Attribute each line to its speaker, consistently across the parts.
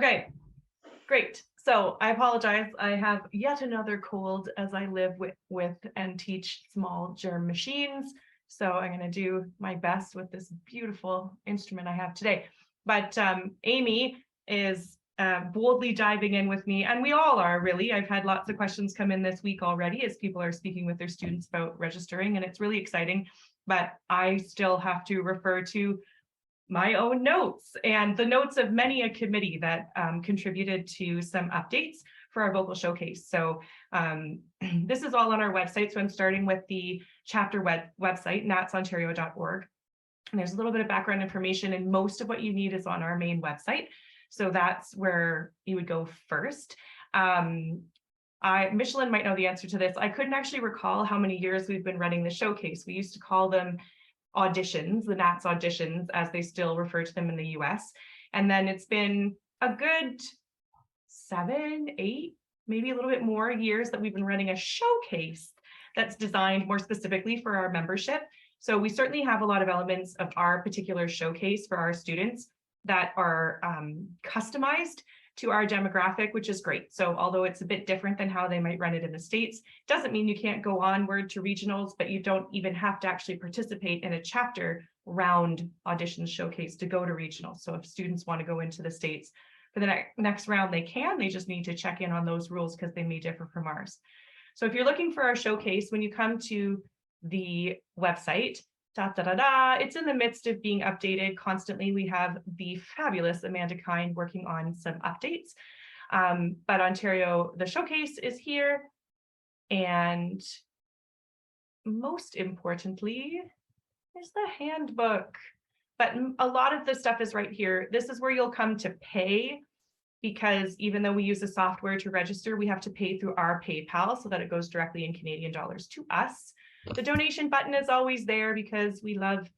Speaker 1: Okay, great. So I apologize. I have yet another cold as I live with and teach small germ machines. So I'm going to do my best with this beautiful instrument I have today. But Amie is boldly diving in with me, and we all are really. I've had lots of questions come in this week already as people are speaking with their students about registering, and it's really exciting. But I still have to refer to my own notes and the notes of many a committee that contributed to some updates for our vocal showcase. So this is all on our website. So I'm starting with the chapter website, natsontario.org. And there's a little bit of background information, and most of what you need is on our main website. So that's where you would go first. Michelin might know the answer to this. I couldn't actually recall how many years we've been running the showcase. We used to call them auditions, the NATS auditions, as they still refer to them in the US. And then it's been a good 7, 8, maybe a little bit more years that we've been running a showcase that's designed more specifically for our membership. So we certainly have a lot of elements of our particular showcase for our students that are customized to our demographic, which is great. So although it's a bit different than how they might run it in the States, doesn't mean you can't go onward to regionals, but you don't even have to actually participate in a chapter round audition showcase to go to regionals. So if students want to go into the States for the next round, they can. They just need to check in on those rules because they may differ from ours. So if you're looking for our showcase, when you come to the website, it's in the midst of being updated constantly. We have the fabulous Amanda Kind working on some updates, but Ontario, the showcase is here. And most importantly, is the handbook. But a lot of the stuff is right here. This is where you'll come to pay, because even though we use the software to register, we have to pay through our PayPal so that it goes directly in Canadian dollars to us. The donation button is always there because we love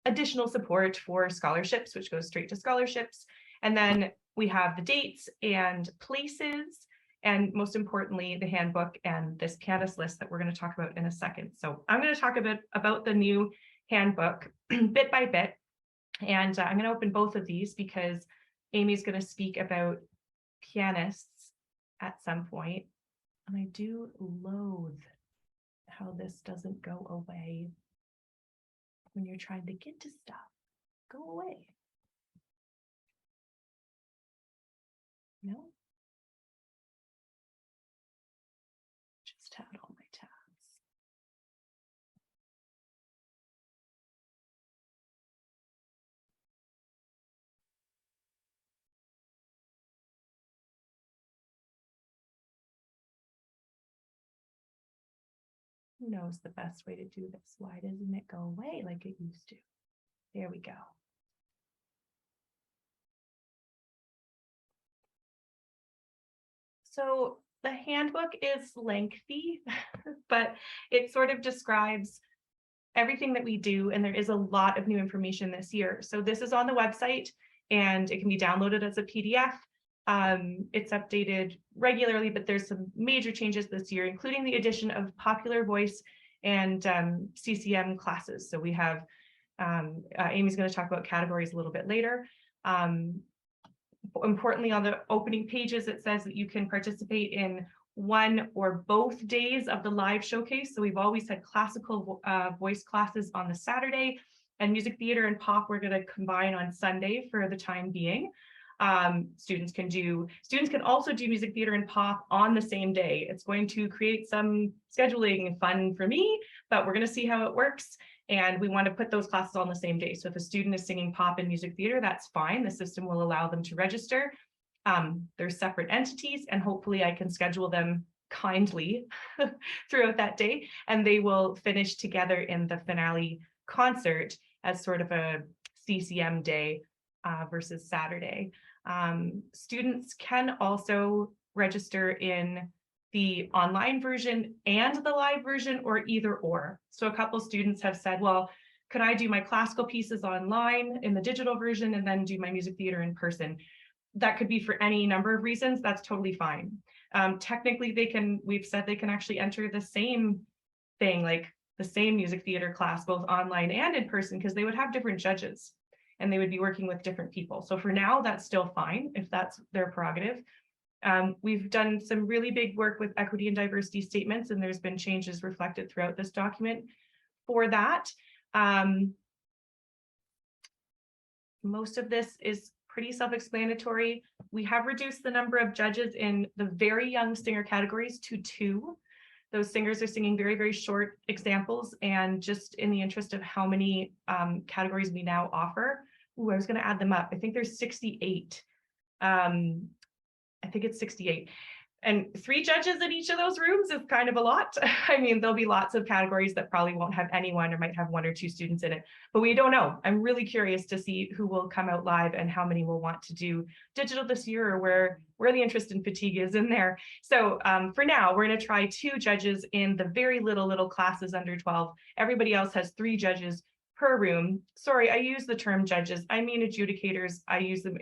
Speaker 1: additional support for scholarships, which goes straight to scholarships. And then we have the dates and places, and most importantly, the handbook and this Canvas list that we're going to talk about in a second. So I'm going to talk a bit about the new handbook bit by bit. And I'm going to open both of these because Amie's going to speak about pianists at some point. And I do loathe how this doesn't go away when you're trying to get to stuff. Go away. No? Just had all my tabs. Who knows the best way to do this? Why doesn't it go away like it used to? There we go. So the handbook is lengthy, but it sort of describes everything that we do, and there is a lot of new information this year. So this is on the website, and it can be downloaded as a PDF. It's updated regularly, but there's some major changes this year, including the addition of popular voice and CCM classes. So we have, Amie's going to talk about categories a little bit later. Importantly, on the opening pages, it says that you can participate in one or both days of the live showcase. So we've always had classical voice classes on the Saturday, and music theater and pop we're going to combine on Sunday for the time being. Students can also do music theater and pop on the same day. It's going to create some scheduling fun for me, but we're going to see how it works. And we want to put those classes on the same day. So if a student is singing pop and music theater, that's fine. The system will allow them to register. They're separate entities, and hopefully I can schedule them kindly throughout that day, and they will finish together in the finale concert as sort of a CCM day versus Saturday. Students can also register in the online version and the live version, or either or. So a couple students have said, well, could I do my classical pieces online in the digital version and then do my music theater in person? That could be for any number of reasons. That's totally fine. Technically, we've said they can actually enter the same thing, like the same music theater class, both online and in person, because they would have different judges. and they would be working with different people. So for now, that's still fine if that's their prerogative. We've done some really big work with equity and diversity statements, and there's been changes reflected throughout this document for that. Most of this is pretty self-explanatory. We have reduced the number of judges in the very young singer categories to 2. Those singers are singing very, very short examples, and just in the interest of how many categories we now offer, I was going to add them up. I think there's 68. I think it's 68. And 3 judges in each of those rooms is kind of a lot. I mean, there'll be lots of categories that probably won't have anyone or might have 1 or 2 students in it, but we don't know. I'm really curious to see who will come out live and how many will want to do digital this year, or where the interest in fatigue is in there. So for now, we're going to try 2 judges in the very little classes under 12. Everybody else has 3 judges per room. Sorry, I use the term judges. I mean adjudicators. I use them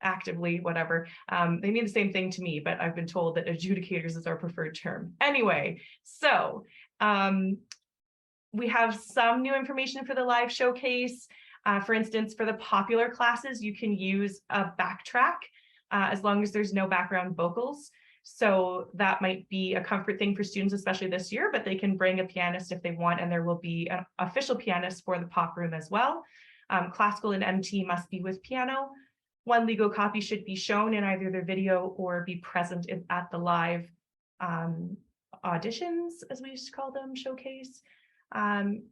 Speaker 1: actively, whatever. They mean the same thing to me, but I've been told that adjudicators is our preferred term. Anyway, so we have some new information for the live showcase. For instance, for the popular classes, you can use a backtrack as long as there's no background vocals. So that might be a comfort thing for students, especially this year, but they can bring a pianist if they want, and there will be an official pianist for the pop room as well. Classical and MT must be with piano. 1 legal copy should be shown in either the video or be present at the live auditions, as we used to call them, showcase. And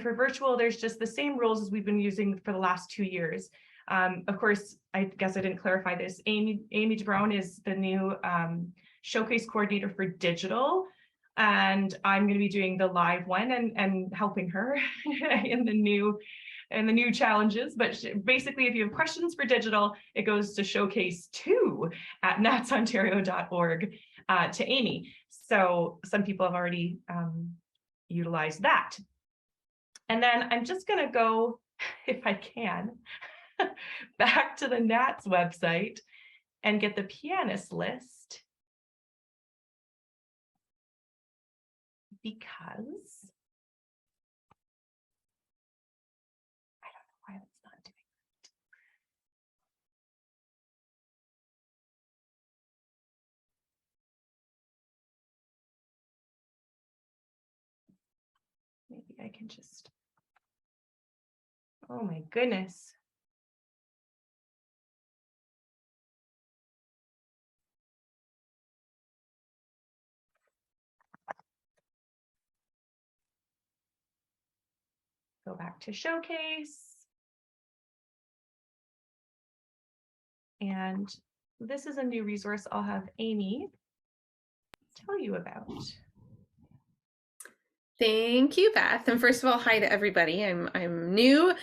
Speaker 1: for virtual, there's just the same rules as we've been using for the last 2 years. Of course, I guess I didn't clarify this. Amie Debrone is the new showcase coordinator for digital, and I'm going to be doing the live one and helping her in the new challenges. But basically, if you have questions for digital, it goes to showcase2@natsontario.org to Amie. So some people have already utilized that. And then I'm just going to go, if I can, back to the NATS website and get the pianist list, because why it's not doing it. Maybe I can just, oh my goodness. Go back to showcase. And this is a new resource I'll have Amie tell you about.
Speaker 2: Thank you, Beth. And first of all, hi to everybody. I'm new.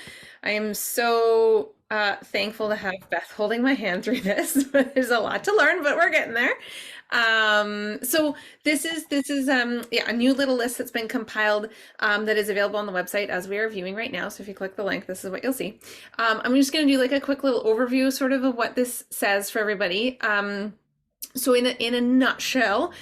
Speaker 2: I am so thankful to have Beth holding my hand through this. There's a lot to learn, but we're getting there. So this is a new little list that's been compiled that is available on the website as we are viewing right now. So if you click the link, this is what you'll see. I'm just going to do like a quick little overview sort of what this says for everybody. So in a nutshell,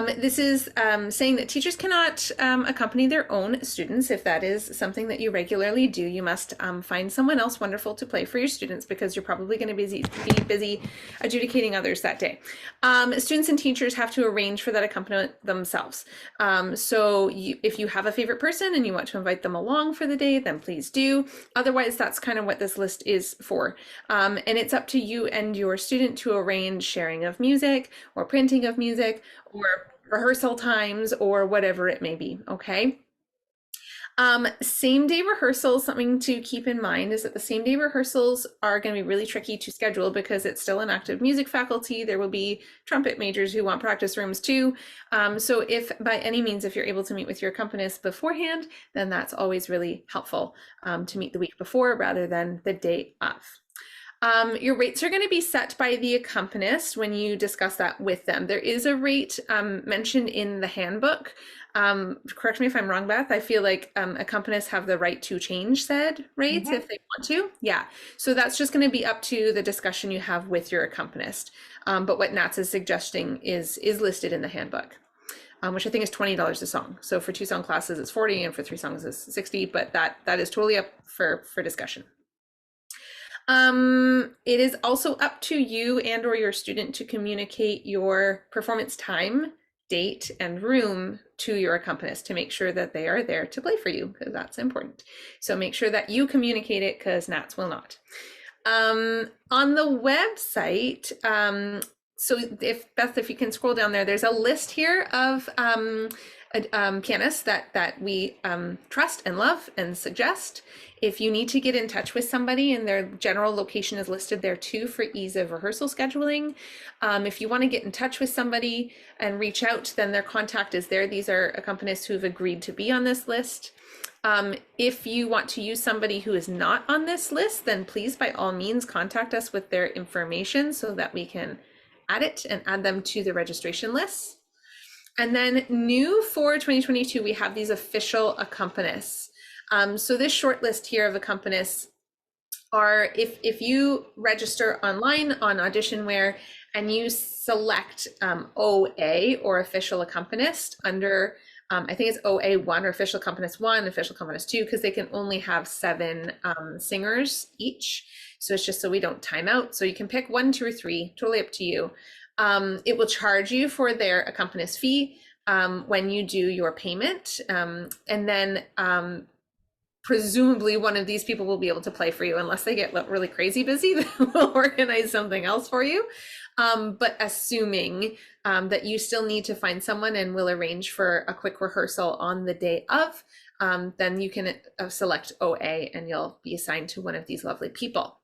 Speaker 2: this is saying that teachers cannot accompany their own students. If that is something that you regularly do, you must find someone else wonderful to play for your students, because you're probably going to be busy adjudicating others that day. Students and teachers have to arrange for that accompaniment themselves. So if you have a favorite person and you want to invite them along for the day, then please do. Otherwise, that's kind of what this list is for. And it's up to you and your student to arrange sharing of music, or printing of music, or rehearsal times, or whatever it may be. Okay. Same day rehearsals, something to keep in mind is that the same day rehearsals are going to be really tricky to schedule, because it's still an active music faculty. There will be trumpet majors who want practice rooms too. So if by any means, if you're able to meet with your accompanist beforehand, then that's always really helpful to meet the week before rather than the day of. Your rates are going to be set by the accompanist when you discuss that with them. There is a rate mentioned in the handbook. Correct me if I'm wrong, Beth. I feel like accompanists have the right to change said rates if they want to. Yeah. So that's just going to be up to the discussion you have with your accompanist. But what NATS is suggesting is listed in the handbook. which I think is $20 a song. So for 2 song classes, it's 40, and for 3 songs is 60, but that is totally up for discussion. It is also up to you and or your student to communicate your performance time, date, and room to your accompanist to make sure that they are there to play for you, because that's important. So make sure that you communicate it, because NATS will not. On the website, so if you can scroll down there, there's a list here of pianists that we trust and love and suggest. If you need to get in touch with somebody, and their general location is listed there too for ease of rehearsal scheduling. If you want to get in touch with somebody and reach out, then their contact is there. These are accompanists who've agreed to be on this list. If you want to use somebody who is not on this list, then please, by all means, contact us with their information so that we can add it and add them to the registration list. And then new for 2022, we have these official accompanists. So this short list here of accompanists are, if you register online on Auditionware and you select OA or official accompanist under, I think it's OA1 or official accompanist 1, official accompanist 2, because they can only have 7 singers each. So it's just so we don't time out. So you can pick 1, 2, or 3, totally up to you. It will charge you for their accompanist fee when you do your payment. And then presumably one of these people will be able to play for you, unless they get really crazy busy. We'll organize something else for you. But assuming that you still need to find someone, and we'll arrange for a quick rehearsal on the day of, then you can select OA and you'll be assigned to one of these lovely people.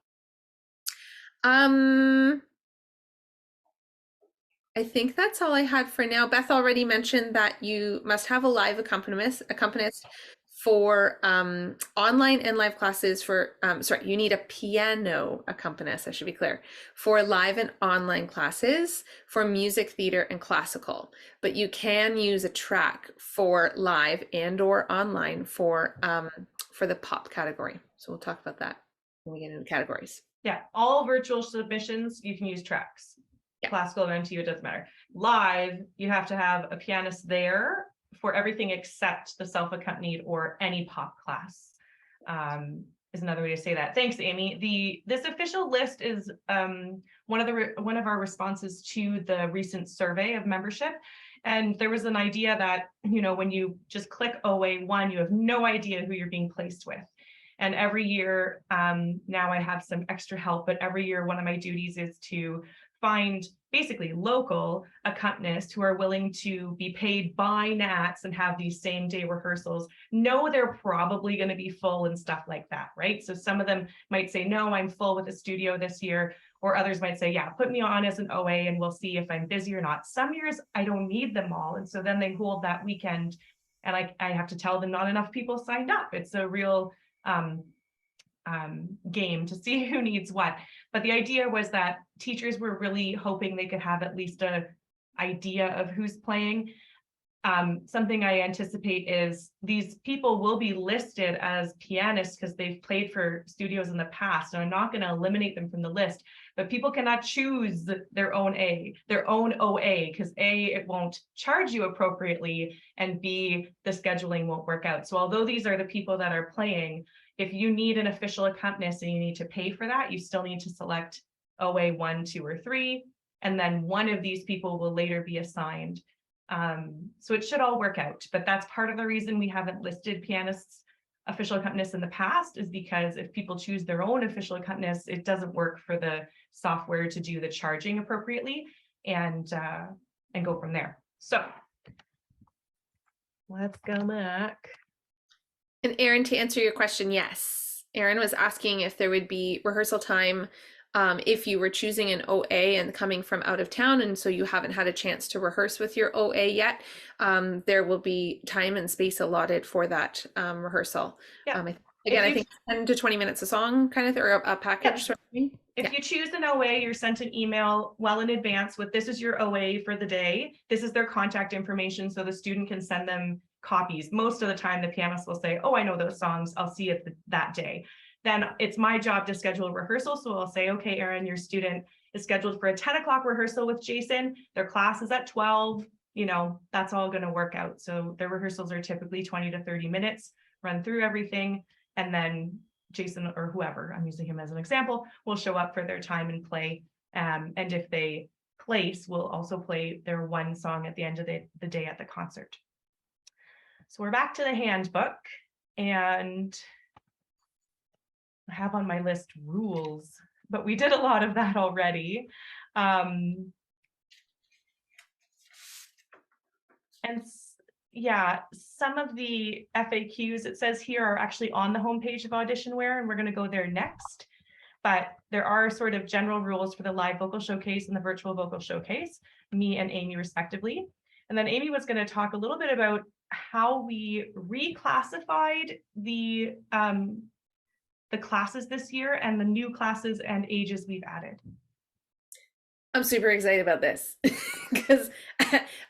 Speaker 2: I think that's all I had for now. Beth already mentioned that you must have a live accompanist for online and live classes for, sorry, you need a piano accompanist, I should be clear, for live and online classes for music, theater, and classical. But you can use a track for live and or online for the pop category. So we'll talk about that when we get into categories.
Speaker 1: Yeah, all virtual submissions, you can use tracks. Yeah. Classical and MTU, it doesn't matter. Live, you have to have a pianist there for everything except the self-accompanied or any pop class, is another way to say that. Thanks, Amie. This official list is one of our responses to the recent survey of membership. And there was an idea that, you know, when you just click OA1, you have no idea who you're being placed with. And every year, now I have some extra help, but every year one of my duties is to find basically local accompanists who are willing to be paid by NATS and have these same day rehearsals. No, they're probably going to be full and stuff like that, right? So some of them might say, no, I'm full with a studio this year, or others might say, yeah, put me on as an OA and we'll see if I'm busy or not. Some years I don't need them all. And so then they hold that weekend and I have to tell them not enough people signed up. It's a real game to see who needs what. But the idea was that teachers were really hoping they could have at least an idea of who's playing. Something I anticipate is these people will be listed as pianists because they've played for studios in the past. So I'm not going to eliminate them from the list, but people cannot choose their own OA, because A, it won't charge you appropriately, and B, the scheduling won't work out. So although these are the people that are playing, if you need an official accompanist and you need to pay for that, you still need to select OA 1, 2, or 3, and then one of these people will later be assigned. So it should all work out, but that's part of the reason we haven't listed pianists, official accompanists in the past, is because if people choose their own official accompanist, it doesn't work for the software to do the charging appropriately and go from there. So let's go back.
Speaker 2: And Erin, to answer your question, yes. Erin was asking if there would be rehearsal time if you were choosing an OA and coming from out of town, and so you haven't had a chance to rehearse with your OA yet, there will be time and space allotted for that rehearsal. Yeah. I think 10 to 20 minutes a song kind of, or a package. Yeah. Sort of thing.
Speaker 1: If you choose an OA, you're sent an email well in advance with, this is your OA for the day. This is their contact information, so the student can send them copies. Most of the time, the pianist will say, oh, I know those songs. I'll see it that day. Then it's my job to schedule a rehearsal. So I'll say, okay, Erin, your student is scheduled for a 10 o'clock rehearsal with Jason. Their class is at 12. that's all going to work out. So their rehearsals are typically 20 to 30 minutes, run through everything, and then Jason or whoever, I'm using him as an example, will show up for their time and play. And if they place, we'll also play their one song at the end of the day at the concert. So we're back to the handbook, and I have on my list rules, but we did a lot of that already. And yeah, some of the FAQs it says here are actually on the homepage of Auditionware, and we're going to go there next. But there are sort of general rules for the live vocal showcase and the virtual vocal showcase, me and Amie respectively. And then Amie was going to talk a little bit about how we reclassified the classes this year and the new classes and ages we've added.
Speaker 2: I'm super excited about this because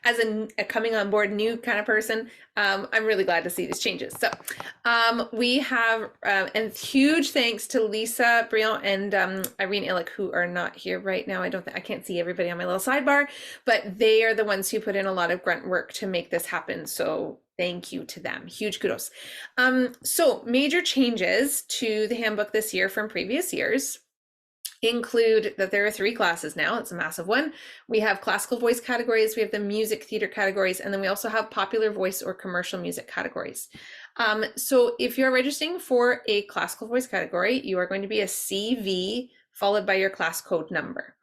Speaker 2: as a coming on board new kind of person, I'm really glad to see these changes. So we have, and huge thanks to Lisa Brion and Irene Illick, who are not here right now. I can't see everybody on my little sidebar, but they are the ones who put in a lot of grunt work to make this happen. So thank you to them. Huge kudos. So major changes to the handbook this year from previous years include that there are 3 classes now. It's a massive one. We have classical voice categories, we have the music theater categories, and then we also have popular voice or commercial music categories. So if you're registering for a classical voice category, you are going to be a CV followed by your class code number.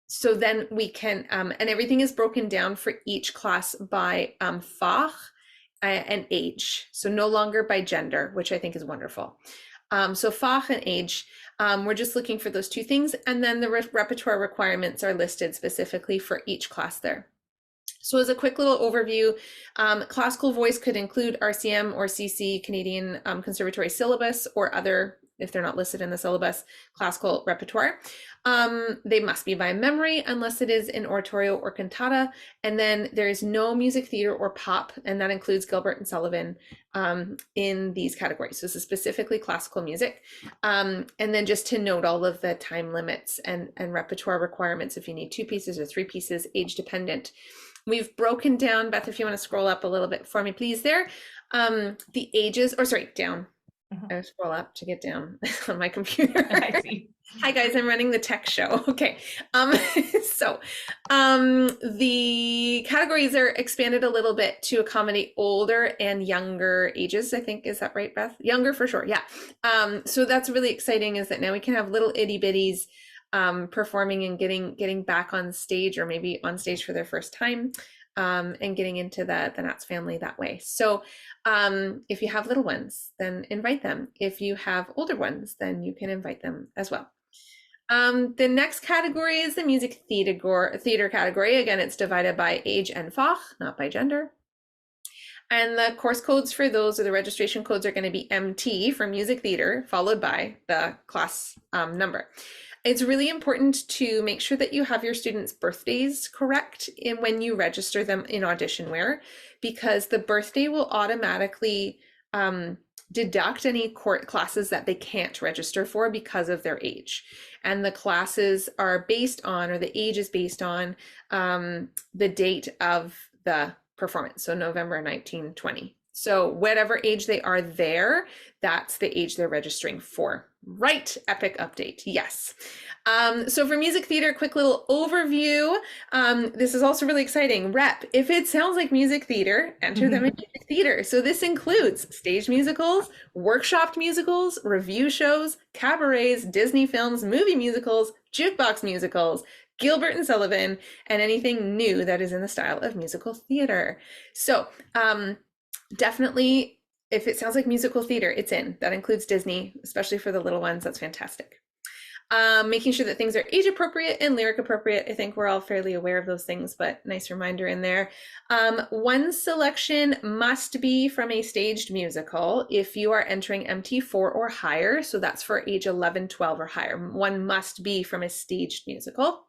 Speaker 2: So then we can, and everything is broken down for each class by Fach and age. So no longer by gender, which I think is wonderful. So Fach and age, we're just looking for those 2 things. And then the repertoire requirements are listed specifically for each class there. So as a quick little overview, classical voice could include RCM or CC, Canadian Conservatory syllabus, or other, if they're not listed in the syllabus, classical repertoire. They must be by memory unless it is in oratorio or cantata. And then there is no music theater or pop, and that includes Gilbert and Sullivan in these categories. So this is specifically classical music. And then just to note all of the time limits and repertoire requirements, if you need 2 pieces or 3 pieces, age dependent. We've broken down, Beth, if you want to scroll up a little bit for me, please, there. The ages, or sorry, down. I scroll up to get down on my computer.
Speaker 1: I see.
Speaker 2: Hi guys, I'm running the tech show. Okay. So the categories are expanded a little bit to accommodate older and younger ages, I think. Is that right, Beth? Younger for sure. Yeah. So that's really exciting, is that now we can have little itty bitties performing and getting back on stage, or maybe on stage for their first time, and getting into the NATS family that way. So if you have little ones, then invite them. If you have older ones, then you can invite them as well. The next category is the music theater category. Again, it's divided by age and Fach, not by gender. And the course codes for those, or the registration codes, are going to be MT for music theater, followed by the class number. It's really important to make sure that you have your students' birthdays correct when you register them in Auditionware, because the birthday will automatically deduct any classes that they can't register for because of their age. And the classes are based on, or the age is based on, the date of the performance, so November 1920. So whatever age they are there, that's the age they're registering for. Right, epic update, yes. So for music theater, quick little overview. This is also really exciting. Rep, if it sounds like music theater, enter them in music theater. So this includes stage musicals, workshopped musicals, review shows, cabarets, Disney films, movie musicals, jukebox musicals, Gilbert and Sullivan, and anything new that is in the style of musical theater. So definitely, if it sounds like musical theater, it's in. That includes Disney, especially for the little ones. That's fantastic. Making sure that things are age appropriate and lyric appropriate. I think we're all fairly aware of those things, but nice reminder in there. One selection must be from a staged musical if you are entering MT4 or higher. So that's for age 11, 12 or higher. One must be from a staged musical.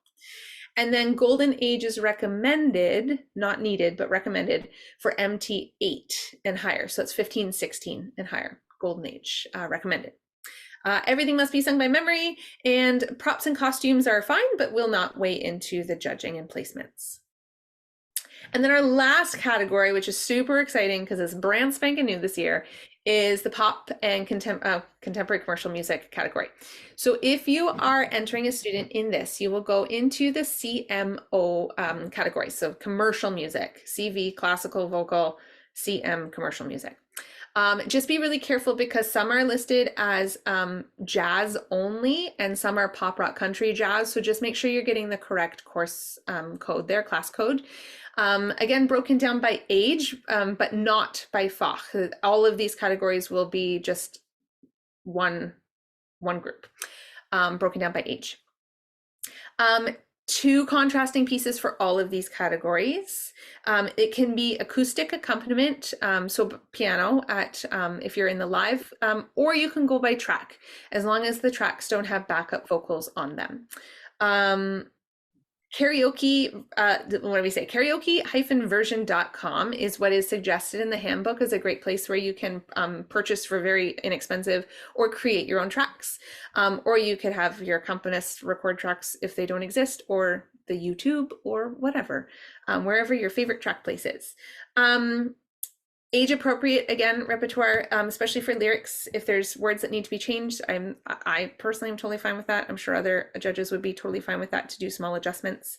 Speaker 2: And then golden age is recommended, not needed, but recommended for MT8 and higher. So it's 15, 16 and higher, golden age recommended. Everything must be sung by memory, and props and costumes are fine, but will not weigh into the judging and placements. And then our last category, which is super exciting because it's brand spanking new this year, is the pop and contemporary commercial music category. So if you are entering a student in this, you will go into the CMO category. So commercial music, CV, classical, vocal, CM, commercial music. Just be really careful because some are listed as jazz only and some are pop rock country jazz. So just make sure you're getting the correct course code there, class code. Again, broken down by age, but not by Fach. All of these categories will be just one group, broken down by age. Two contrasting pieces for all of these categories. It can be acoustic accompaniment, so piano at if you're in the live, or you can go by track, as long as the tracks don't have backup vocals on them. Karaoke, what do we say? Karaoke-version.com is what is suggested in the handbook as a great place where you can purchase for very inexpensive or create your own tracks. Or you could have your accompanist record tracks if they don't exist, or the YouTube or whatever, wherever your favorite track place is. Age appropriate, again, repertoire, especially for lyrics. If there's words that need to be changed, I personally am totally fine with that. I'm sure other judges would be totally fine with that to do small adjustments.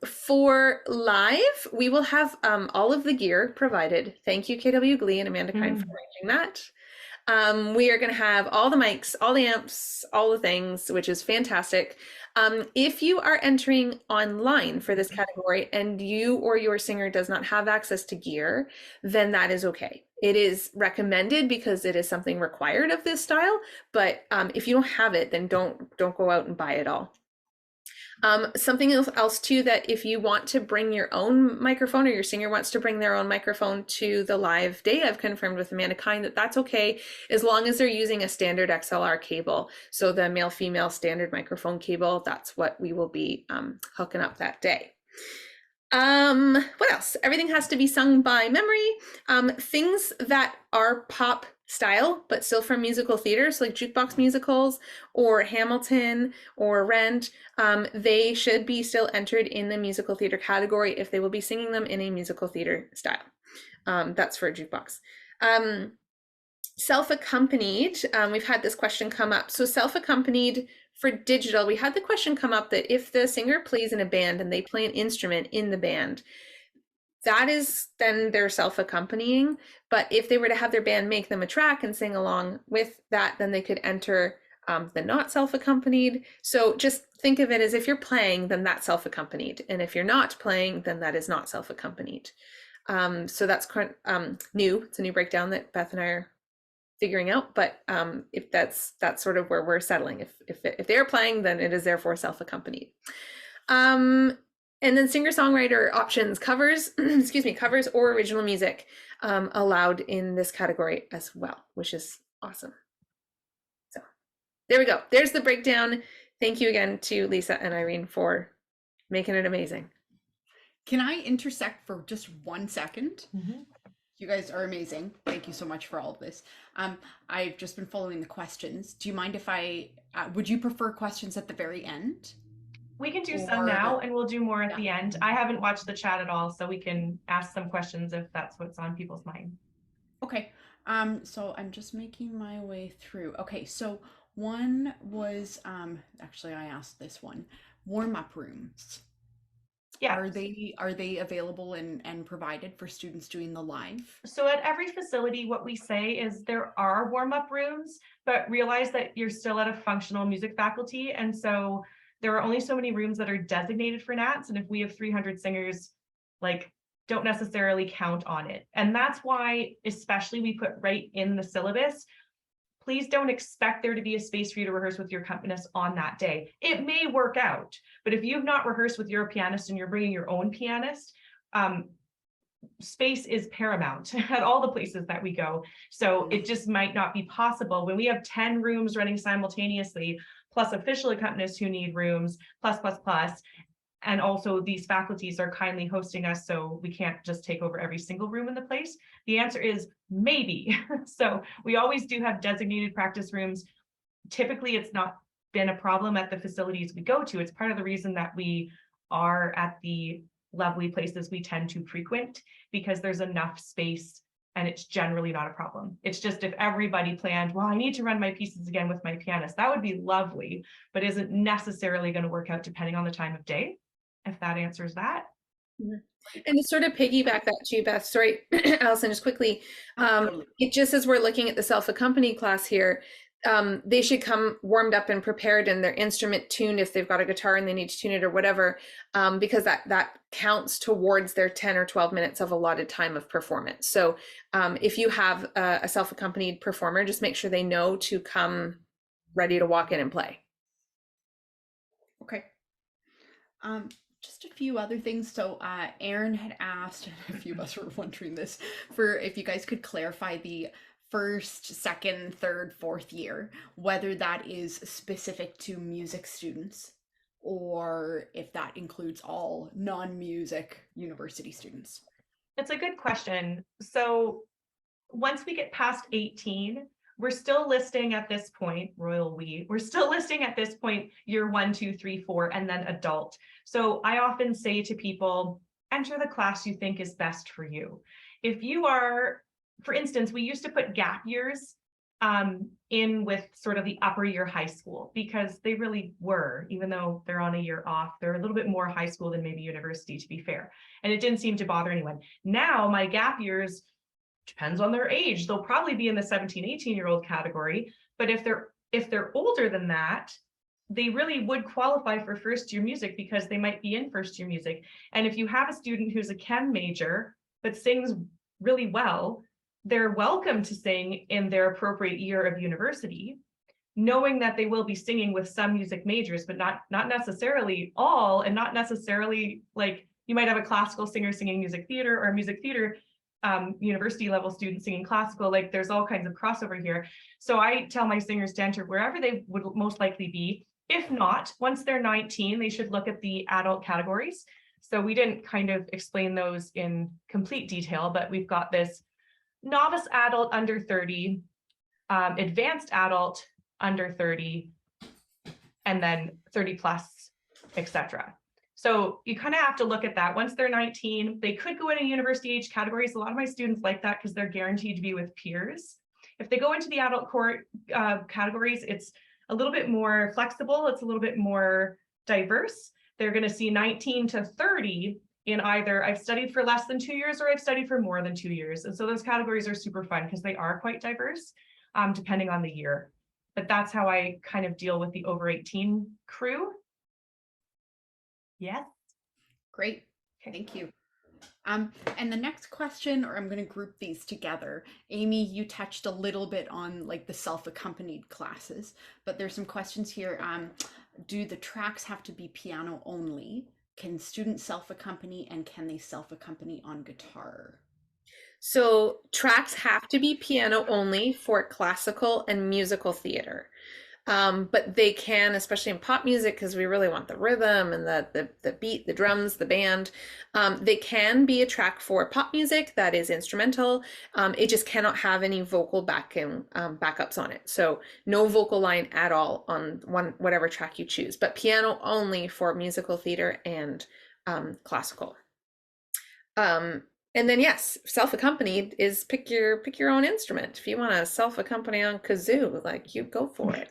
Speaker 2: For live, we will have all of the gear provided. Thank you, KW Glee and Amanda Kine for arranging that. We are going to have all the mics, all the amps, all the things, which is fantastic. If you are entering online for this category and you or your singer does not have access to gear, then that is okay. It is recommended because it is something required of this style, but if you don't have it, then don't go out and buy it all. Something else too, that if you want to bring your own microphone or your singer wants to bring their own microphone to the live day, I've confirmed with Amanda Kine that that's okay, as long as they're using a standard XLR cable. So the male-female standard microphone cable, that's what we will be hooking up that day. What else? Everything has to be sung by memory. Things that are pop style, but still from musical theater, so like jukebox musicals or Hamilton or Rent, they should be still entered in the musical theater category if they will be singing them in a musical theater style. That's for a jukebox. Self-accompanied, we've had this question come up. So self-accompanied for digital, we had the question come up that if the singer plays in a band and they play an instrument in the band, that is then they're self-accompanying. But if they were to have their band make them a track and sing along with that, then they could enter the not self-accompanied. So just think of it as if you're playing, then that's self-accompanied. And if you're not playing, then that is not self-accompanied. So that's new. It's a new breakdown that Beth and I are figuring out. But if that's sort of where we're settling. If they're playing, then it is therefore self-accompanied. And then singer-songwriter options, covers, excuse me, covers or original music allowed in this category as well, which is awesome. So there we go. There's the breakdown. Thank you again to Lisa and Irene for making it amazing.
Speaker 3: Can I intersect for just 1 second? Mm-hmm. You guys are amazing. Thank you so much for all of this. I've just been following the questions. Do you mind if would you prefer questions at the very end?
Speaker 1: We can do some now and we'll do more at the end. I haven't watched the chat at all, so we can ask some questions if that's what's on people's mind.
Speaker 3: Okay. So I'm just making my way through. Okay, so one was actually I asked this one. Warm-up rooms. Yeah. Are they available and provided for students doing the live?
Speaker 1: So at every facility, what we say is there are warm-up rooms, but realize that you're still at a functional music faculty. And so there are only so many rooms that are designated for NATS. And if we have 300 singers, don't necessarily count on it. And that's why, especially we put right in the syllabus, please don't expect there to be a space for you to rehearse with your accompanist on that day. It may work out, but if you've not rehearsed with your pianist and you're bringing your own pianist, space is paramount at all the places that we go. So it just might not be possible. When we have 10 rooms running simultaneously, plus official accompanists who need rooms, plus, and also these faculties are kindly hosting us, so we can't just take over every single room in the place. The answer is maybe. So we always do have designated practice rooms. Typically, it's not been a problem at the facilities we go to. It's part of the reason that we are at the lovely places we tend to frequent because there's enough space and it's generally not a problem. It's just if everybody planned, well, I need to run my pieces again with my pianist, that would be lovely, but isn't necessarily going to work out depending on the time of day, if that answers that.
Speaker 2: And to sort of piggyback that too, Beth, sorry, Allison, just quickly, it just as we're looking at the self-accompanied class here, they should come warmed up and prepared and their instrument tuned if they've got a guitar and they need to tune it or whatever, because that counts towards their 10 or 12 minutes of allotted time of performance. So if you have a self-accompanied performer, just make sure they know to come ready to walk in and play.
Speaker 3: Okay. Just a few other things. So Aaron had asked, and a few of us were wondering this, for if you guys could clarify the first, second, third, fourth year, whether that is specific to music students or if that includes all non-music university students.
Speaker 1: It's a good question. So once we get past 18, we're still listing at this point, we're still listing at this point year 1, 2, 3, 4, and then adult. So I often say to people, enter the class you think is best for you. If you are, for instance, we used to put gap years in with sort of the upper year high school because they really were, even though they're on a year off, they're a little bit more high school than maybe university, to be fair. And it didn't seem to bother anyone. Now my gap years, depends on their age, they'll probably be in the 17, 18-year-old category. But if they're older than that, they really would qualify for first year music because they might be in first year music. And if you have a student who's a chem major but sings really well, they're welcome to sing in their appropriate year of university, knowing that they will be singing with some music majors, but not necessarily all, and not necessarily like you might have a classical singer singing music theater or a music theater university level students singing classical. Like there's all kinds of crossover here. So I tell my singers to enter wherever they would most likely be. If not, once they're 19, they should look at the adult categories. So we didn't kind of explain those in complete detail, but we've got this novice adult under 30, advanced adult under 30, and then 30 plus, etc. So you kind of have to look at that. Once they're 19, they could go into university age categories. A lot of my students like that because they're guaranteed to be with peers. If they go into the adult core categories, it's a little bit more flexible. It's a little bit more diverse. They're going to see 19 to 30 in either I've studied for less than 2 years or I've studied for more than 2 years. And so those categories are super fun because they are quite diverse depending on the year. But that's how I kind of deal with the over 18 crew. Yes.
Speaker 3: Great. Thank you. And the next question, or I'm going to group these together. Amie, you touched a little bit on like the self-accompanied classes, but there's some questions here. Do the tracks have to be piano only? Can students self-accompany, and can they self-accompany on guitar?
Speaker 2: So tracks have to be piano only for classical and musical theater. But they can, especially in pop music, because we really want the rhythm and the beat, the drums, the band. They can be a track for pop music that is instrumental. It just cannot have any vocal backups on it. So no vocal line at all on whatever track you choose, but piano only for musical theater and classical. And then yes, self-accompanied is pick your own instrument. If you want to self-accompany on kazoo, like you go for it.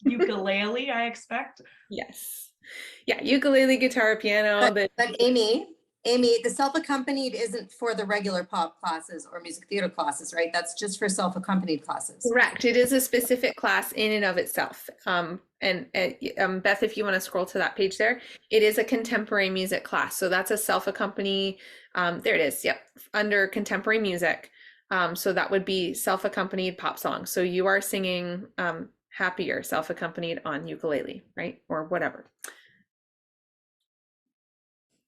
Speaker 1: Ukulele, I expect.
Speaker 2: Yes. Yeah, ukulele, guitar, piano.
Speaker 4: But Amie, the self-accompanied isn't for the regular pop classes or music theater classes, right? That's just for self-accompanied classes.
Speaker 2: Correct. It is a specific class in and of itself. And Beth, if you want to scroll to that page there, it is a contemporary music class. So that's a self-accompany. There it is. Yep. Under contemporary music. So that would be self-accompanied pop songs. So you are singing Happier self-accompanied on ukulele, right? Or whatever.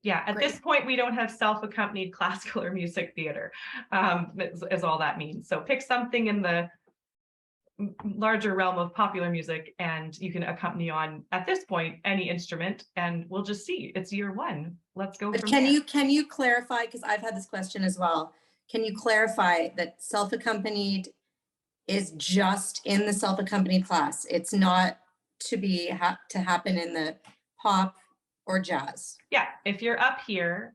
Speaker 1: Yeah, at this point, we don't have self-accompanied classical or music theater, is all that means. So pick something in the larger realm of popular music and you can accompany on, at this point, any instrument, and we'll just see. It's year 1. Let's go.
Speaker 4: But can you clarify, because I've had this question as well. Can you clarify that self-accompanied is just in the self-accompanied class? It's not to happen in the pop or jazz?
Speaker 1: Yeah, if you're up here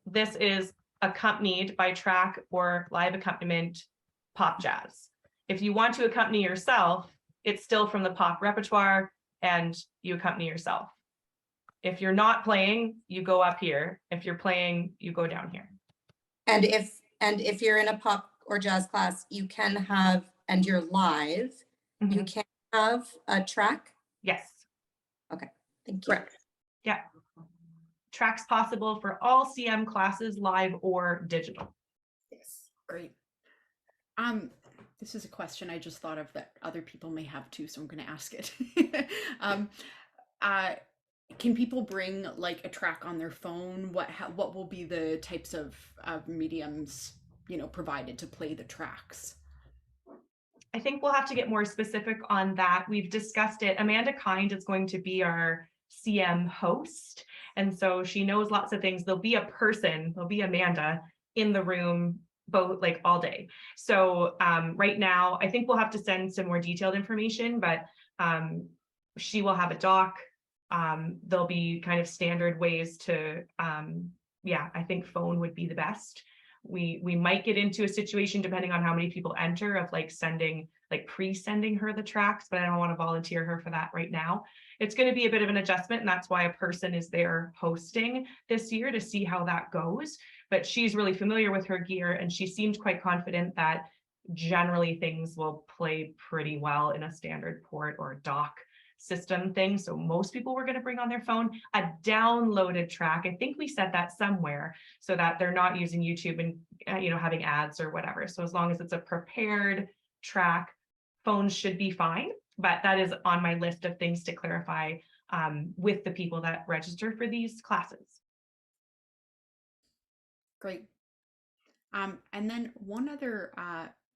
Speaker 1: this is accompanied by track or live accompaniment pop jazz. If you want to accompany yourself, it's still from the pop repertoire and you accompany yourself. If you're not playing, you go up here. If you're playing, you go down here.
Speaker 4: And if you're in a pop or jazz class, you can have, and you're live, you can have a track?
Speaker 1: Yes.
Speaker 4: Okay, thank you.
Speaker 2: Correct.
Speaker 1: Yeah. Tracks possible for all CM classes, live or digital.
Speaker 3: Yes, great. This is a question I just thought of that other people may have too, so I'm going to ask it. Can people bring like a track on their phone? What will be the types of mediums, you know, provided to play the tracks?
Speaker 1: I think we'll have to get more specific on that. We've discussed it. Amanda Kind is going to be our CM host. And so she knows lots of things. There'll be a person, there'll be Amanda in the room both like all day. So right now, I think we'll have to send some more detailed information, but she will have a doc. There'll be kind of standard ways to, yeah, I think phone would be the best. We might get into a situation depending on how many people enter of like sending, like pre-sending her the tracks, but I don't want to volunteer her for that right now. It's going to be a bit of an adjustment, and that's why a person is there hosting this year to see how that goes. But she's really familiar with her gear, and she seemed quite confident that generally things will play pretty well in a standard port or dock system thing. So most people were going to bring on their phone a downloaded track. I think we said that somewhere so that they're not using YouTube and you know, having ads or whatever. So as long as it's a prepared track, phones should be fine. But that is on my list of things to clarify with the people that register for these classes.
Speaker 3: Great. And then one other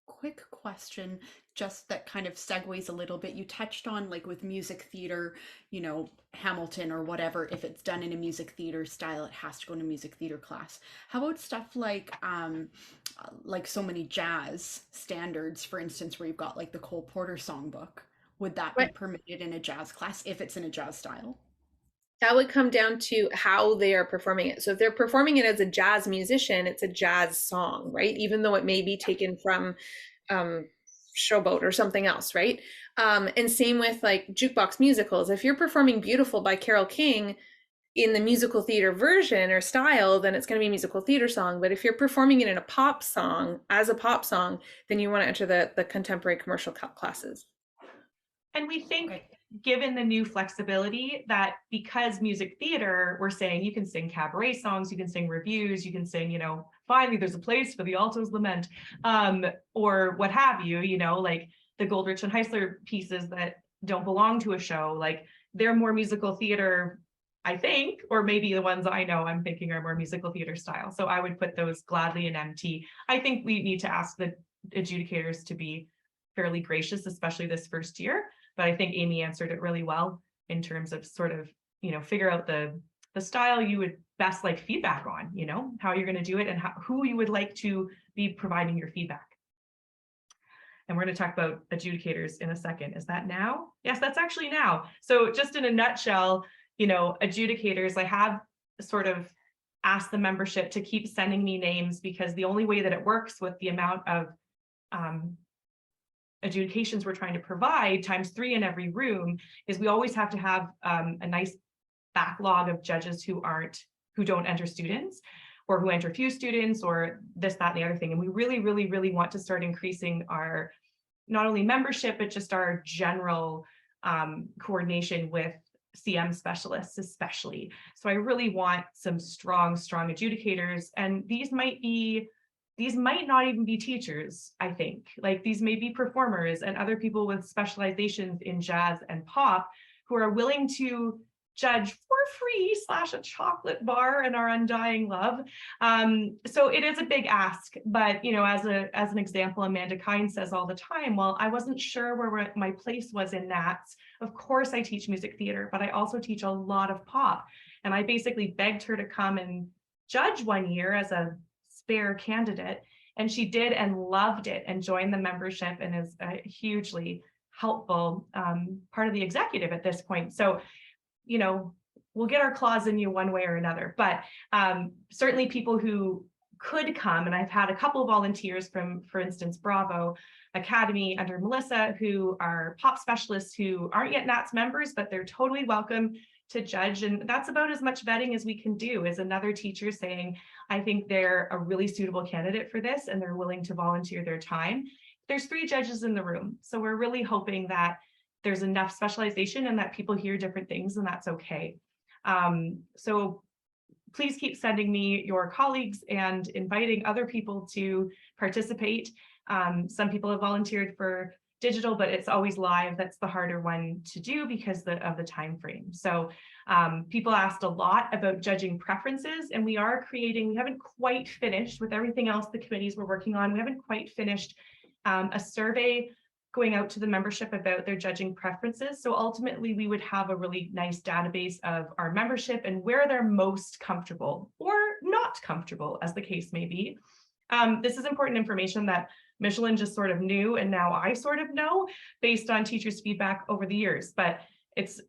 Speaker 3: quick question, just that kind of segues a little bit. You touched on like with music theater, you know, Hamilton or whatever, if it's done in a music theater style, it has to go in a music theater class. How about stuff like so many jazz standards, for instance, where you've got like the Cole Porter songbook? Would that be permitted in a jazz class if it's in a jazz style?
Speaker 2: That would come down to how they are performing it. So if they're performing it as a jazz musician, it's a jazz song, right? Even though it may be taken from Showboat or something else, right? And same with like jukebox musicals. If you're performing Beautiful by Carole King in the musical theater version or style, then it's going to be a musical theater song. But if you're performing it in a pop song, as a pop song, then you want to enter the contemporary commercial classes. And we think, given the new flexibility, that because music theater, we're saying you can sing cabaret songs, you can sing reviews, you can sing, you know, finally there's a place for the alto's lament, or what have you, you know, like the Goldrich and Heisler pieces that don't belong to a show, like they're more musical theater, I think, or maybe the ones I know I'm thinking are more musical theater style. So I would put those gladly in MT. I think we need to ask the adjudicators to be fairly gracious, especially this first year. But I think Amie answered it really well in terms of sort of, you know, figure out the style you would best like feedback on, you know, how you're going to do it and who you would like to be providing your feedback. And we're going to talk about adjudicators in a second. Is that now? Yes, that's actually now. So just in a nutshell, you know, adjudicators, I have sort of asked the membership to keep sending me names, because the only way that it works with the amount of adjudications we're trying to provide times 3 in every room is we always have to have a nice backlog of judges who don't enter students, or who enter few students, or this, that, and the other thing. And we really, really, really want to start increasing our not only membership, but just our general coordination with CM specialists, especially. So I really want some strong adjudicators, and these might not even be teachers, I think. Like these may be performers and other people with specializations in jazz and pop who are willing to judge for free / a chocolate bar and our undying love. So it is a big ask, but you know, as an example, Amanda Kind says all the time, well, I wasn't sure where my place was in NATS. Of course I teach music theater, but I also teach a lot of pop. And I basically begged her to come and judge one year as a spare candidate, and she did and loved it and joined the membership and is a hugely helpful part of the executive at this point. So, you know,
Speaker 1: we'll get our claws in you one way or another. But certainly people who could come, and I've had a couple of volunteers from, for instance, Bravo Academy under Melissa, who are pop specialists who aren't yet NATS members, but they're totally welcome to judge. And that's about as much vetting as we can do, is another teacher saying, I think they're a really suitable candidate for this, and they're willing to volunteer their time. There's 3 judges in the room. So we're really hoping that there's enough specialization and that people hear different things, and that's okay. So please keep sending me your colleagues and inviting other people to participate. Some people have volunteered for digital, but it's always live. That's the harder one to do because of the time frame. So people asked a lot about judging preferences, and we haven't quite finished with everything else the committees were working on. We haven't quite finished a survey going out to the membership about their judging preferences. So ultimately, we would have a really nice database of our membership and where they're most comfortable or not comfortable, as the case may be. This is important information that Michelin just sort of knew, and now I sort of know based on teachers' feedback over the years. But it's,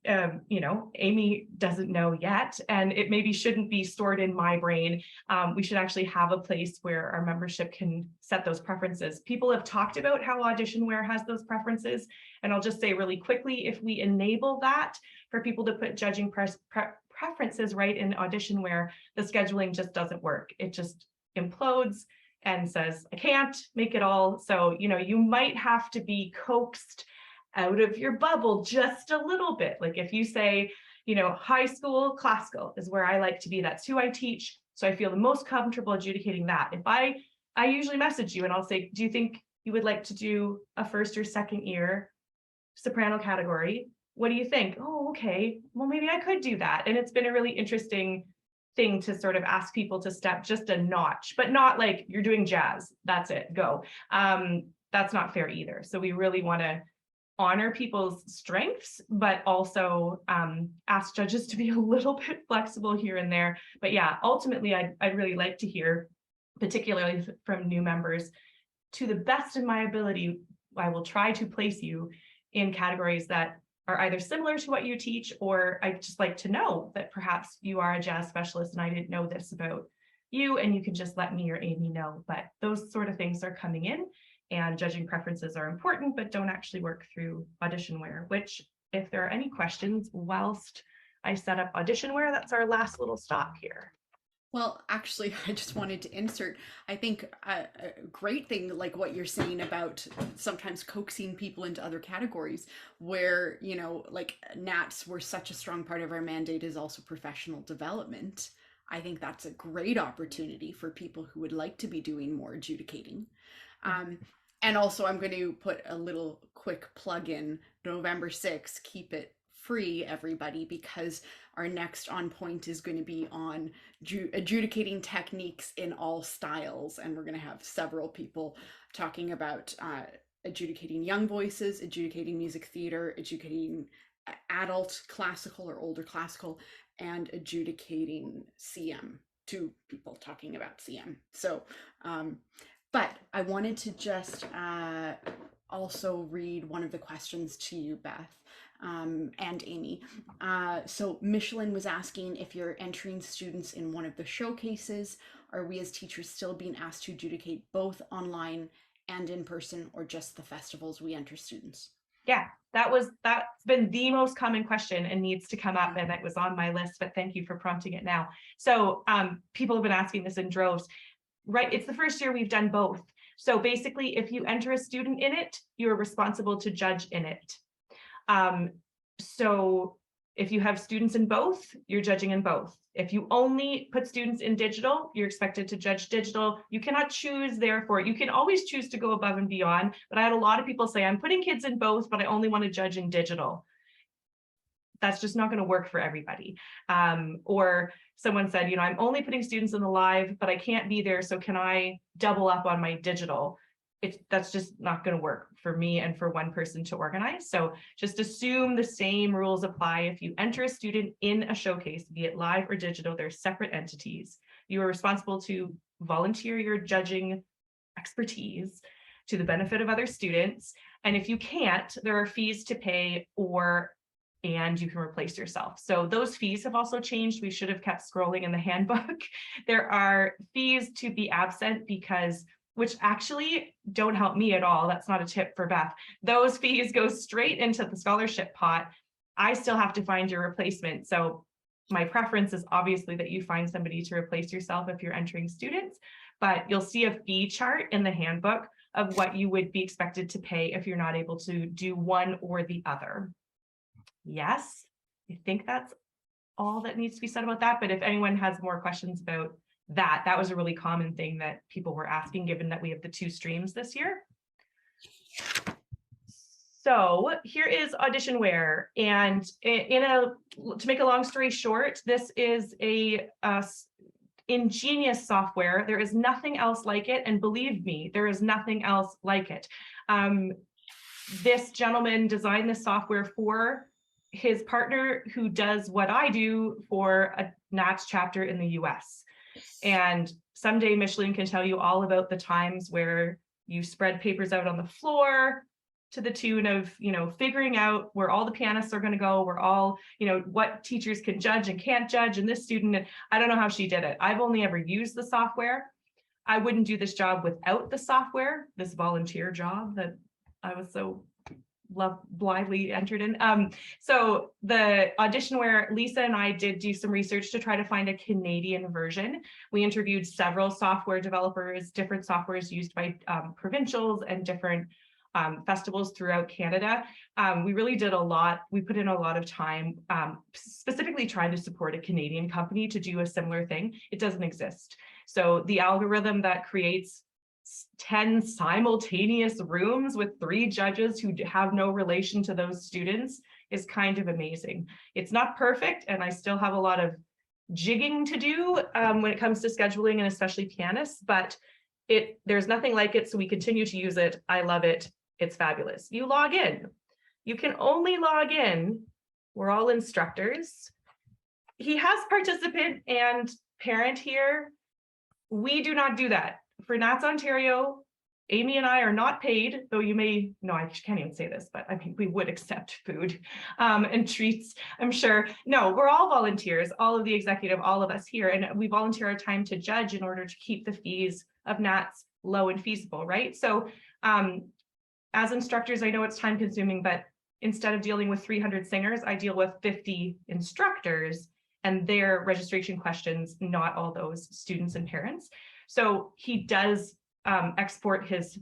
Speaker 1: Amie doesn't know yet, and it maybe shouldn't be stored in my brain. We should actually have a place where our membership can set those preferences. People have talked about how Auditionware has those preferences, and I'll just say really quickly, if we enable that for people to put judging preferences right in Auditionware, the scheduling just doesn't work. It just implodes and says, I can't make it all. So, you might have to be coaxed out of your bubble just a little bit. Like if you say, high school classical is where I like to be, that's who I teach, so I feel the most comfortable adjudicating that. If I usually message you and I'll say, do you think you would like to do a first or second year soprano category? What do you think? Oh, okay, well, maybe I could do that. And it's been a really interesting thing to sort of ask people to step just a notch, but not like you're doing jazz, that's it, go. That's not fair either. So we really want to honor people's strengths, but also ask judges to be a little bit flexible here and there. But yeah, ultimately, I'd really like to hear, particularly from new members, to the best of my ability, I will try to place you in categories that are either similar to what you teach, or I'd just like to know that perhaps you are a jazz specialist and I didn't know this about you, and you can just let me or Amie know. But those sort of things are coming in, and judging preferences are important, but don't actually work through Auditionware, which, if there are any questions whilst I set up Auditionware, that's our last little stop here.
Speaker 3: Well, actually, I just wanted to insert, I think a great thing, like what you're saying about sometimes coaxing people into other categories where, like NATS, were such a strong part of our mandate is also professional development. I think that's a great opportunity for people who would like to be doing more adjudicating. And also, I'm going to put a little quick plug in, November 6th, keep it free, everybody, because our next on point is going to be on adjudicating techniques in all styles, and we're going to have several people talking about adjudicating young voices, adjudicating music theater, adjudicating adult classical or older classical, and adjudicating CM. 2 people talking about CM. So but I wanted to just also read one of the questions to you, Beth, and Amie. So Michelin was asking, if you're entering students in one of the showcases, are we as teachers still being asked to adjudicate both online and in person, or just the festivals we enter students?
Speaker 1: Yeah, that's been the most common question and needs to come up, and it was on my list, but thank you for prompting it now. So people have been asking this in droves. Right, it's the first year we've done both. So basically, if you enter a student in it, you're responsible to judge in it. So if you have students in both, you're judging in both. If you only put students in digital, you're expected to judge digital. You cannot choose, therefore. You can always choose to go above and beyond, but I had a lot of people say, I'm putting kids in both, but I only want to judge in digital. That's just not going to work for everybody. Or someone said, I'm only putting students in the live, but I can't be there, so can I double up on my digital? That's just not going to work for me and for one person to organize. So just assume the same rules apply. If you enter a student in a showcase, be it live or digital, they're separate entities. You are responsible to volunteer your judging expertise to the benefit of other students. And if you can't, there are fees to pay, or and you can replace yourself. So those fees have also changed. We should have kept scrolling in the handbook. There are fees to be absent because, which actually don't help me at all. That's not a tip for Beth. Those fees go straight into the scholarship pot. I still have to find your replacement. So my preference is obviously that you find somebody to replace yourself if you're entering students, but you'll see a fee chart in the handbook of what you would be expected to pay if you're not able to do one or the other. Yes, I think that's all that needs to be said about that. But if anyone has more questions about that, that was a really common thing that people were asking, given that we have the 2 streams this year. So here is auditionware, and to make a long story short, this is a ingenious software. There is nothing else like it, and believe me, there is nothing else like it. This gentleman designed this software for his partner, who does what I do for a NATS chapter in the US. And someday Micheline can tell you all about the times where you spread papers out on the floor to the tune of, figuring out where all the pianists are going to go, where all, what teachers can judge and can't judge, and this student, and I don't know how she did it. I've only ever used the software. I wouldn't do this job without the software, this volunteer job that I was so blithely entered in. So the auditionware, Lisa and I did do some research to try to find a Canadian version. We interviewed several software developers, different softwares used by provincials and different festivals throughout Canada. We really did a lot. We put in a lot of time, specifically trying to support a Canadian company to do a similar thing. It doesn't exist. So the algorithm that creates 10 simultaneous rooms with 3 judges who have no relation to those students is kind of amazing. It's not perfect, and I still have a lot of jigging to do when it comes to scheduling, and especially pianists, but there's nothing like it, so we continue to use it. I love it. It's fabulous. You log in. You can only log in. We're all instructors. He has participant and parent here. We do not do that. For NATS Ontario, Amie and I are not paid, though you may, no, I can't even say this, but I mean, we would accept food and treats, I'm sure. No, we're all volunteers, all of the executive, all of us here, and we volunteer our time to judge in order to keep the fees of NATS low and feasible, right? So as instructors, I know it's time consuming, but instead of dealing with 300 singers, I deal with 50 instructors and their registration questions, not all those students and parents. So he does export his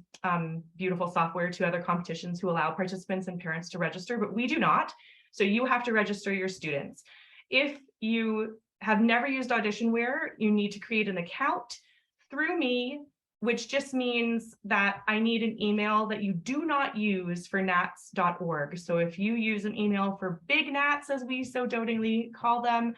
Speaker 1: beautiful software to other competitions who allow participants and parents to register, but we do not. So you have to register your students. If you have never used Auditionware, you need to create an account through me, which just means that I need an email that you do not use for nats.org. So if you use an email for big Nats, as we so dotingly call them,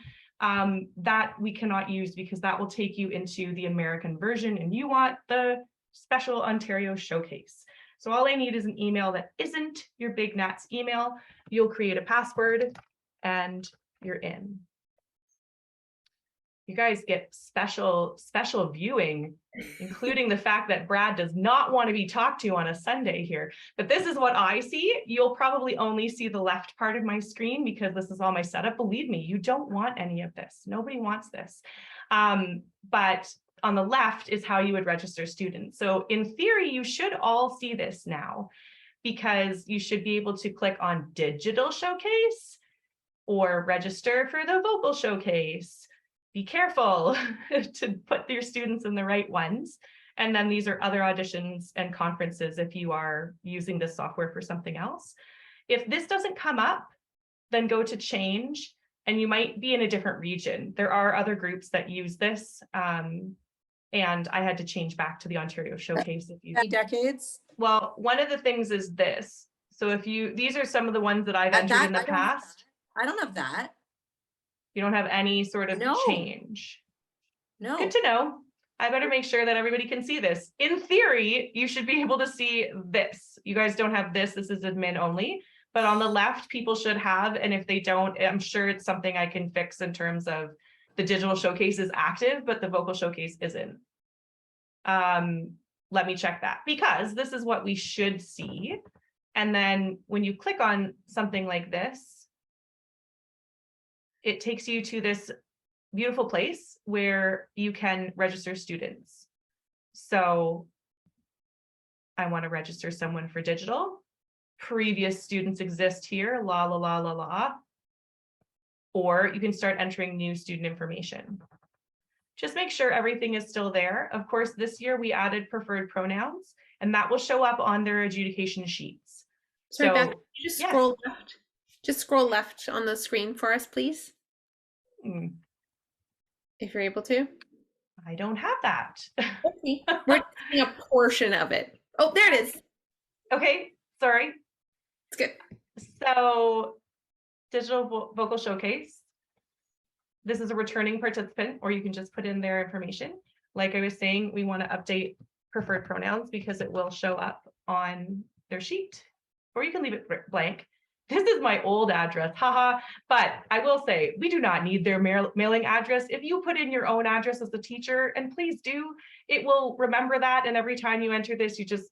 Speaker 1: that we cannot use because that will take you into the American version and you want the special Ontario showcase. So all I need is an email that isn't your big Nats email. You'll create a password and you're in. You guys get special viewing, including the fact that Brad does not want to be talked to on a Sunday here. But this is what I see. You'll probably only see the left part of my screen because this is all my setup. Believe me, you don't want any of this. Nobody wants this. But on the left is how you would register students. So in theory, you should all see this now because you should be able to click on Digital Showcase or register for the Vocal Showcase. Be careful to put your students in the right ones. And then these are other auditions and conferences if you are using this software for something else. If this doesn't come up, then go to change and you might be in a different region. There are other groups that use this. And I had to change back to the Ontario Showcase. If you
Speaker 4: decades.
Speaker 1: Well, one of the things is this. So if these are some of the ones that I've entered in the past.
Speaker 4: I don't have that.
Speaker 1: You don't have any sort of change.
Speaker 4: No.
Speaker 1: Good to know. I better make sure that everybody can see this. In theory, you should be able to see this. You guys don't have this. This is admin only. But on the left, people should have. And if they don't, I'm sure it's something I can fix in terms of the digital showcase is active, but the vocal showcase isn't. Let me check that because this is what we should see. And then when you click on something like this, it takes you to this beautiful place where you can register students. So I want to register someone for digital. Previous students exist here, la, la, la, la, la. Or you can start entering new student information. Just make sure everything is still there. Of course, this year we added preferred pronouns, and that will show up on their adjudication sheets.
Speaker 2: Sorry,
Speaker 1: So,
Speaker 2: Beth, can you just
Speaker 1: yes.
Speaker 2: scroll left? Just scroll left on the screen for us, please. If you're able to.
Speaker 1: I don't have that.
Speaker 2: Okay. We're taking a portion of it. Oh, there it is.
Speaker 1: Okay, sorry.
Speaker 2: It's good.
Speaker 1: So, digital vocal showcase. This is a returning participant, or you can just put in their information. Like I was saying, we want to update preferred pronouns because it will show up on their sheet, or you can leave it blank. This is my old address, haha. But I will say, we do not need their mailing address. If you put in your own address as a teacher, and please do, it will remember that. And every time you enter this, you just,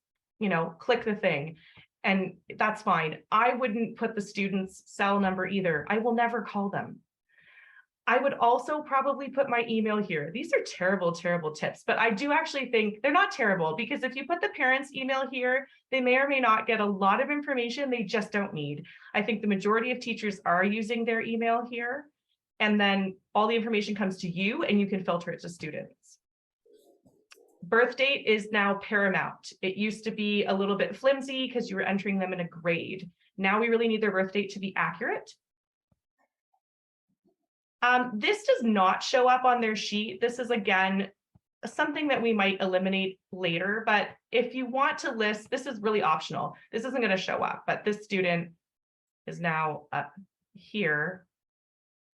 Speaker 1: click the thing. And that's fine. I wouldn't put the student's cell number either. I will never call them. I would also probably put my email here. These are terrible, terrible tips, but I do actually think they're not terrible, because if you put the parents' email here, they may or may not get a lot of information they just don't need. I think the majority of teachers are using their email here, and then all the information comes to you and you can filter it to students. Birth date is now paramount. It used to be a little bit flimsy because you were entering them in a grade. Now we really need their birth date to be accurate. This does not show up on their sheet. This is, again, something that we might eliminate later, but if you want to list, this is really optional. This isn't going to show up, but this student is now up here.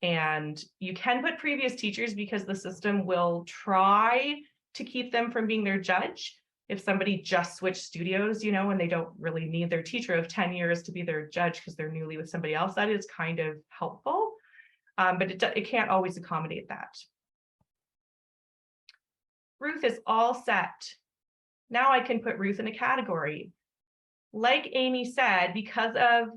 Speaker 1: And you can put previous teachers because the system will try to keep them from being their judge. If somebody just switched studios, and they don't really need their teacher of 10 years to be their judge because they're newly with somebody else, that is kind of helpful. But it can't always accommodate that. Ruth is all set. Now I can put Ruth in a category. Like Amie said, because of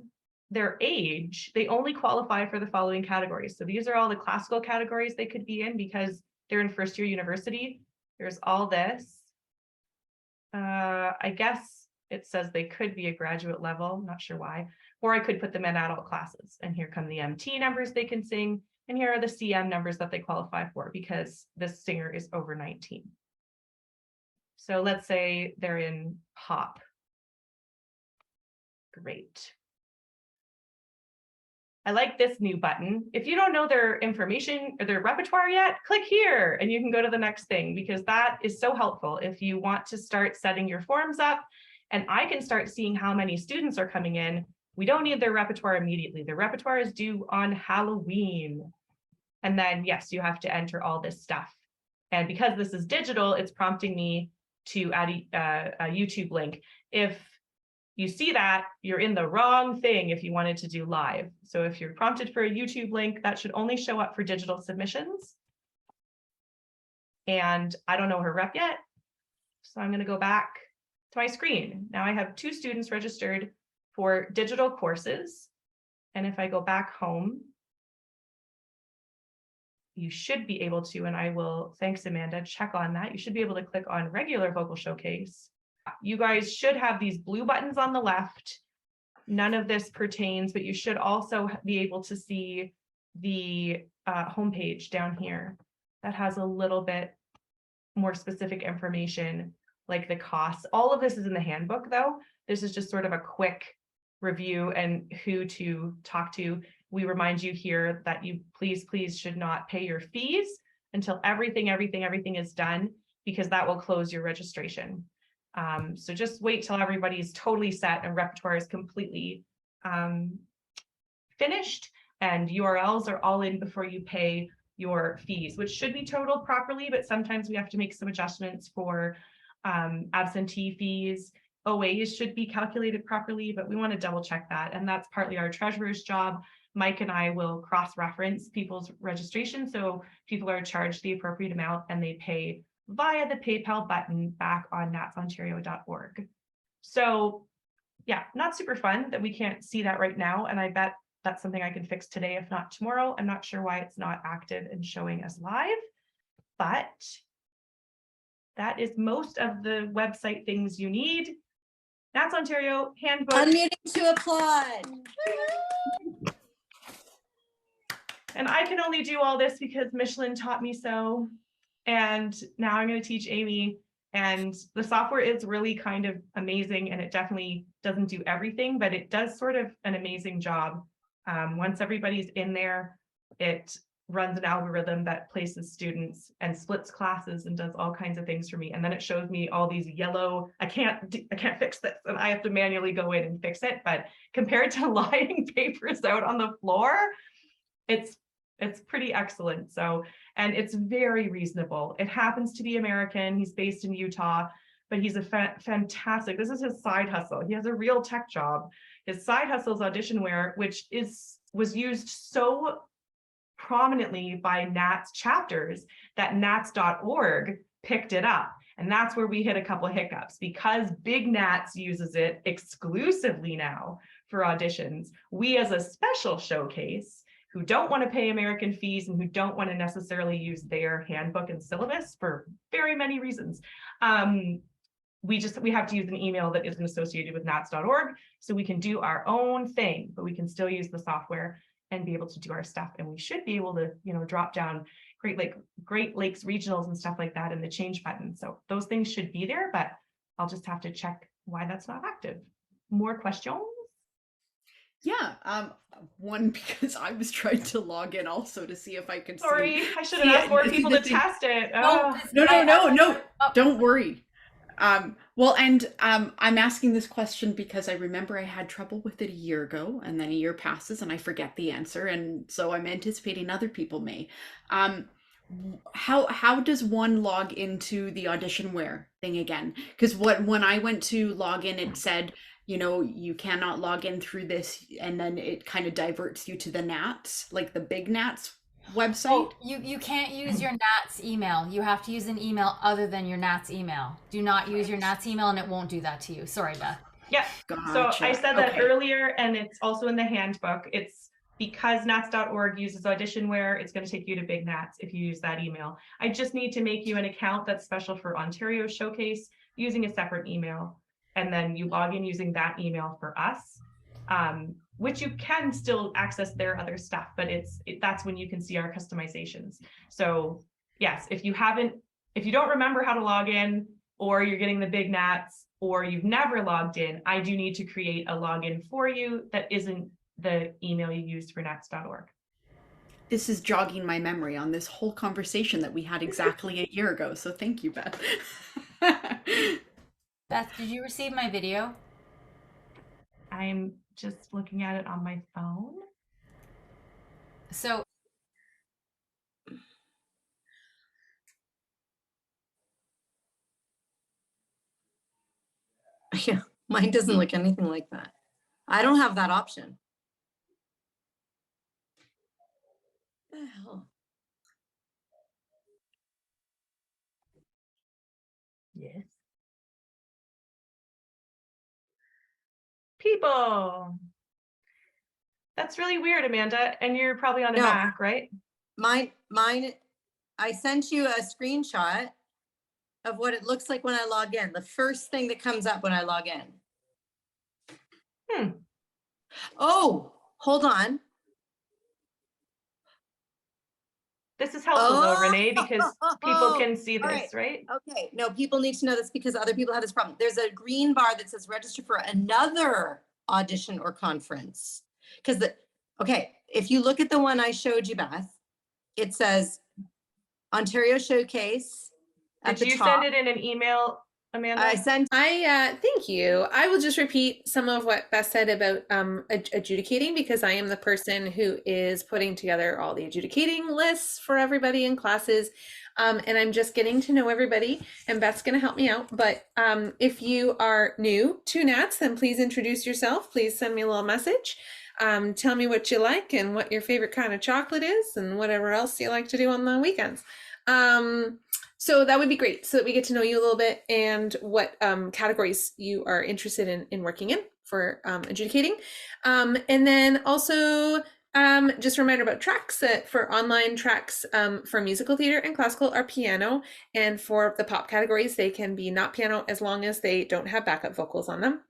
Speaker 1: their age, they only qualify for the following categories. So these are all the classical categories they could be in because they're in first year university. There's all this. I guess it says they could be a graduate level, not sure why. Or I could put them in adult classes. And here come the MT numbers they can sing. And here are the CM numbers that they qualify for because this singer is over 19. So let's say they're in pop. Great. I like this new button. If you don't know their information or their repertoire yet, click here and you can go to the next thing, because that is so helpful if you want to start setting your forms up. And I can start seeing how many students are coming in. We don't need their repertoire immediately. Their repertoire is due on Halloween. And then, yes, you have to enter all this stuff. And because this is digital, it's prompting me to add a YouTube link. If you see that, you're in the wrong thing if you wanted to do live. So if you're prompted for a YouTube link, that should only show up for digital submissions. And I don't know her rep yet. So I'm going to go back to my screen. Now I have 2 students registered for digital courses. And if I go back home, you should be able to, and I will, thanks Amanda, check on that. You should be able to click on regular vocal showcase. You guys should have these blue buttons on the left. None of this pertains, but you should also be able to see the homepage down here that has a little bit more specific information, like the costs. All of this is in the handbook though. This is just sort of a quick review and who to talk to. We remind you here that you please should not pay your fees until everything is done, because that will close your registration. So just wait till everybody's totally set and repertoire is completely finished and URLs are all in before you pay your fees, which should be totaled properly, but sometimes we have to make some adjustments for absentee fees. OAs should be calculated properly, but we want to double check that. And that's partly our treasurer's job. Mike and I will cross-reference people's registration, so people are charged the appropriate amount and they pay via the PayPal button back on natsontario.org. So yeah, not super fun that we can't see that right now. And I bet that's something I can fix today, if not tomorrow. I'm not sure why it's not active and showing as live, but that is most of the website things you need. NATS Ontario handbook.
Speaker 4: Unmuting to applaud.
Speaker 1: And I can only do all this because Michelin taught me so. And now I'm going to teach Amie. And the software is really kind of amazing, and it definitely doesn't do everything, but it does sort of an amazing job. Once everybody's in there, it runs an algorithm that places students and splits classes and does all kinds of things for me. And then it shows me all these yellow, I can't fix this, and I have to manually go in and fix it. But compared to lying papers out on the floor, it's pretty excellent. So, and it's very reasonable. It happens to be American. He's based in Utah, but he's a fantastic, this is his side hustle. He has a real tech job. His side hustle is Auditionware, which was used so prominently by NATS chapters that nats.org picked it up. And that's where we hit a couple of hiccups, because Big NATS uses it exclusively now for auditions. We, as a special showcase, who don't want to pay American fees and who don't want to necessarily use their handbook and syllabus for very many reasons, we have to use an email that isn't associated with nats.org, so we can do our own thing, but we can still use the software and be able to do our stuff. And we should be able to, drop down Great Lakes regionals and stuff like that in the change button. So those things should be there, but I'll just have to check why that's not active. More questions?
Speaker 3: Yeah, one, because I was trying to log in also to see if I could
Speaker 1: Sorry,
Speaker 3: see.
Speaker 1: I should have asked more people to test it.
Speaker 3: No, don't worry. Well, and I'm asking this question because I remember I had trouble with it a year ago, and then a year passes and I forget the answer, and so I'm anticipating other people may. How does one log into the Auditionware thing again? Because when I went to log in, it said, you cannot log in through this, and then it kind of diverts you to the NATS, like the Big NATS website.
Speaker 5: Oh, you can't use your NATS email. You have to use an email other than your NATS email. Do not use your NATS email, and it won't do that to you. Sorry, Beth.
Speaker 1: Yeah.
Speaker 3: Gotcha.
Speaker 1: So I said that earlier, and it's also in the handbook. It's because nats.org uses Auditionware, it's going to take you to Big NATS if you use that email. I just need to make you an account that's special for Ontario Showcase using a separate email. And then you log in using that email for us, which you can still access their other stuff, but that's when you can see our customizations. So yes, if you don't remember how to log in, or you're getting the Big NATS, or you've never logged in, I do need to create a login for you that isn't the email you used for nats.org.
Speaker 3: This is jogging my memory on this whole conversation that we had exactly a year ago. So thank you, Beth.
Speaker 5: Beth, did you receive my video?
Speaker 1: I'm just looking at it on my phone.
Speaker 5: So
Speaker 4: Yeah, mine doesn't look anything like that. I don't have that option. What the hell?
Speaker 1: Yes. People. That's really weird, Amanda. And you're probably on a Mac, right?
Speaker 4: Mine, I sent you a screenshot of what it looks like when I log in. The first thing that comes up when I log in. Oh, hold on.
Speaker 1: This is helpful though, Renee, because people can see this, right?
Speaker 4: Okay, no, people need to know this because other people have this problem. There's a green bar that says register for another audition or conference. Okay, if you look at the one I showed you, Beth, it says Ontario Showcase at the top.
Speaker 1: Did you send it in an email, Amanda?
Speaker 2: Thank you. I will just repeat some of what Beth said about adjudicating, because I am the person who is putting together all the adjudicating lists for everybody in classes. And I'm just getting to know everybody, and Beth's going to help me out. But if you are new to NATS, then please introduce yourself. Please send me a little message. Tell me what you like and what your favorite kind of chocolate is and whatever else you like to do on the weekends. So that would be great, so that we get to know you a little bit and what categories you are interested in working in for adjudicating. And then also just a reminder about tracks, that for online tracks for musical theater and classical are piano, and for the pop categories, they can be not piano as long as they don't have backup vocals on them.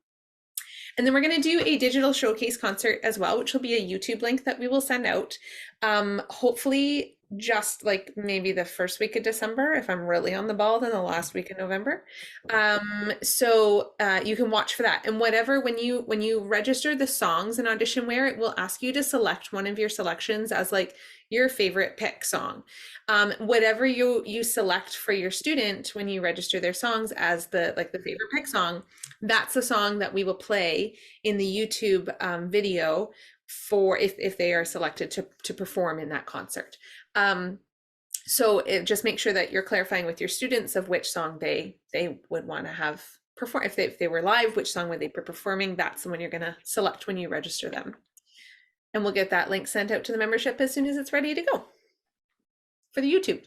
Speaker 2: And then we're going to do a digital showcase concert as well, which will be a YouTube link that we will send out. Hopefully just like maybe the first week of December, if I'm really on the ball, then the last week of November. So you can watch for that. And whatever, when you register the songs in Auditionware, it will ask you to select one of your selections as like your favorite pick song. Whatever you select for your student when you register their songs as the favorite pick song, that's the song that we will play in the YouTube video for if they are selected to perform in that concert. So just make sure that you're clarifying with your students of which song they would want to have perform. If they were live, which song would they be performing? That's the one you're going to select when you register them. And we'll get that link sent out to the membership as soon as it's ready to go for the YouTube,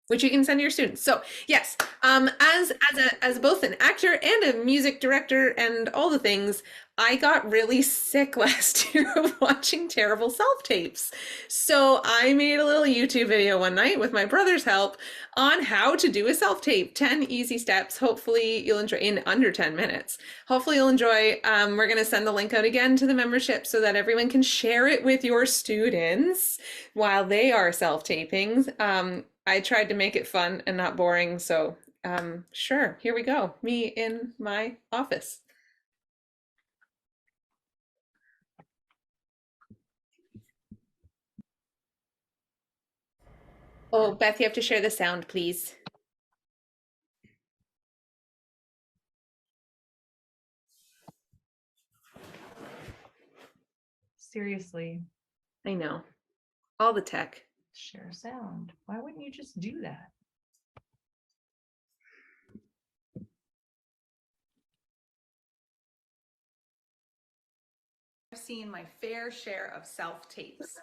Speaker 2: which you can send to your students. So yes, as both an actor and a music director and all the things, I got really sick last year of watching terrible self-tapes. So I made a little YouTube video one night with my brother's help on how to do a self-tape, 10 easy steps. Hopefully you'll enjoy, in under 10 minutes. Hopefully you'll enjoy. We're going to send the link out again to the membership so that everyone can share it with your students while they are self-taping. I tried to make it fun and not boring. So sure, here we go. Me in my office. Oh, Beth, you have to share the sound, please.
Speaker 1: Seriously.
Speaker 2: I know. All the tech.
Speaker 1: Share sound. Why wouldn't you just do that?
Speaker 6: I've seen my fair share of self-tapes.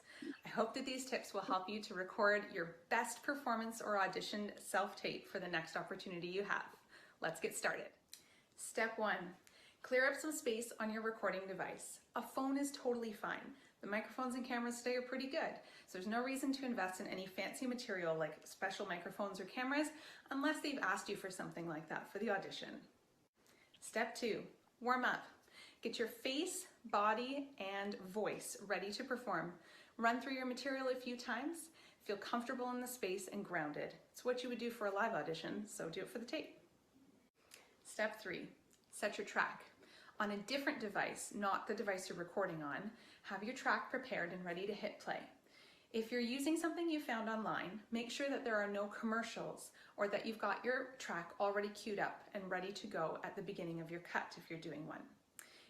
Speaker 6: I hope that these tips will help you to record your best performance or audition self-tape for the next opportunity you have. Let's get started. Step 1, clear up some space on your recording device. A phone is totally fine. The microphones and cameras today are pretty good, so there's no reason to invest in any fancy material like special microphones or cameras unless they've asked you for something like that for the audition. Step 2, warm up. Get your face, body, and voice ready to perform. Run through your material a few times. Feel comfortable in the space and grounded. It's what you would do for a live audition, so do it for the tape. Step 3, set your track. On a different device, not the device you're recording on, have your track prepared and ready to hit play. If you're using something you found online, make sure that there are no commercials or that you've got your track already queued up and ready to go at the beginning of your cut if you're doing one.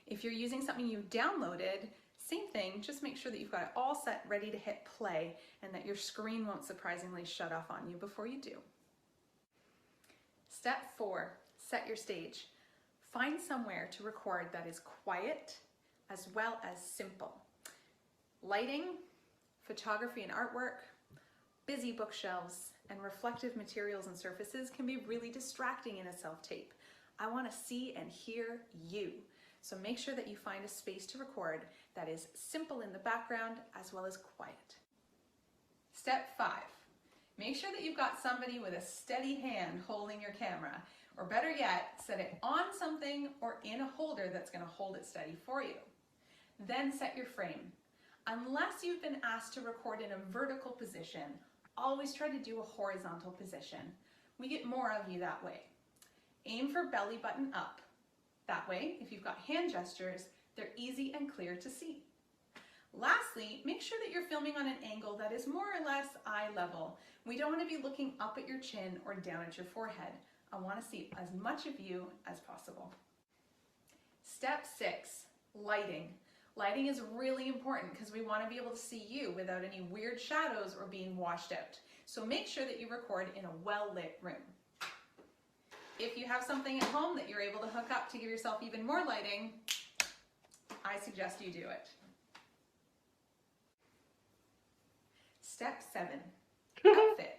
Speaker 6: If you're using something you've downloaded, same thing, just make sure that you've got it all set, ready to hit play, and that your screen won't surprisingly shut off on you before you do. Step 4, set your stage. Find somewhere to record that is quiet as well as simple. Lighting, photography and artwork, busy bookshelves, and reflective materials and surfaces can be really distracting in a self-tape. I want to see and hear you. So make sure that you find a space to record that is simple in the background as well as quiet. Step 5, make sure that you've got somebody with a steady hand holding your camera, or better yet, set it on something or in a holder that's going to hold it steady for you. Then set your frame. Unless you've been asked to record in a vertical position, always try to do a horizontal position. We get more of you that way. Aim for belly button up. That way, if you've got hand gestures, they're easy and clear to see. Lastly, make sure that you're filming on an angle that is more or less eye level. We don't want to be looking up at your chin or down at your forehead. I want to see as much of you as possible. Step 6, lighting. Lighting is really important because we want to be able to see you without any weird shadows or being washed out. So make sure that you record in a well-lit room. If you have something at home that you're able to hook up to give yourself even more lighting, I suggest you do it. Step 7, outfit.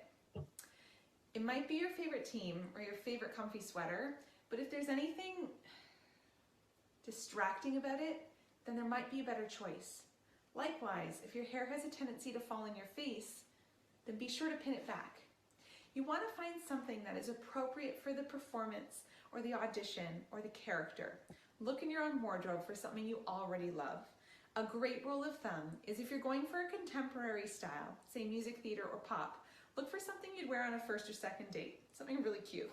Speaker 6: It might be your favorite team or your favorite comfy sweater, but if there's anything distracting about it, then there might be a better choice. Likewise, if your hair has a tendency to fall in your face, then be sure to pin it back. You want to find something that is appropriate for the performance or the audition or the character. Look in your own wardrobe for something you already love. A great rule of thumb is if you're going for a contemporary style, say music theater or pop, look for something you'd wear on a first or second date, something really cute.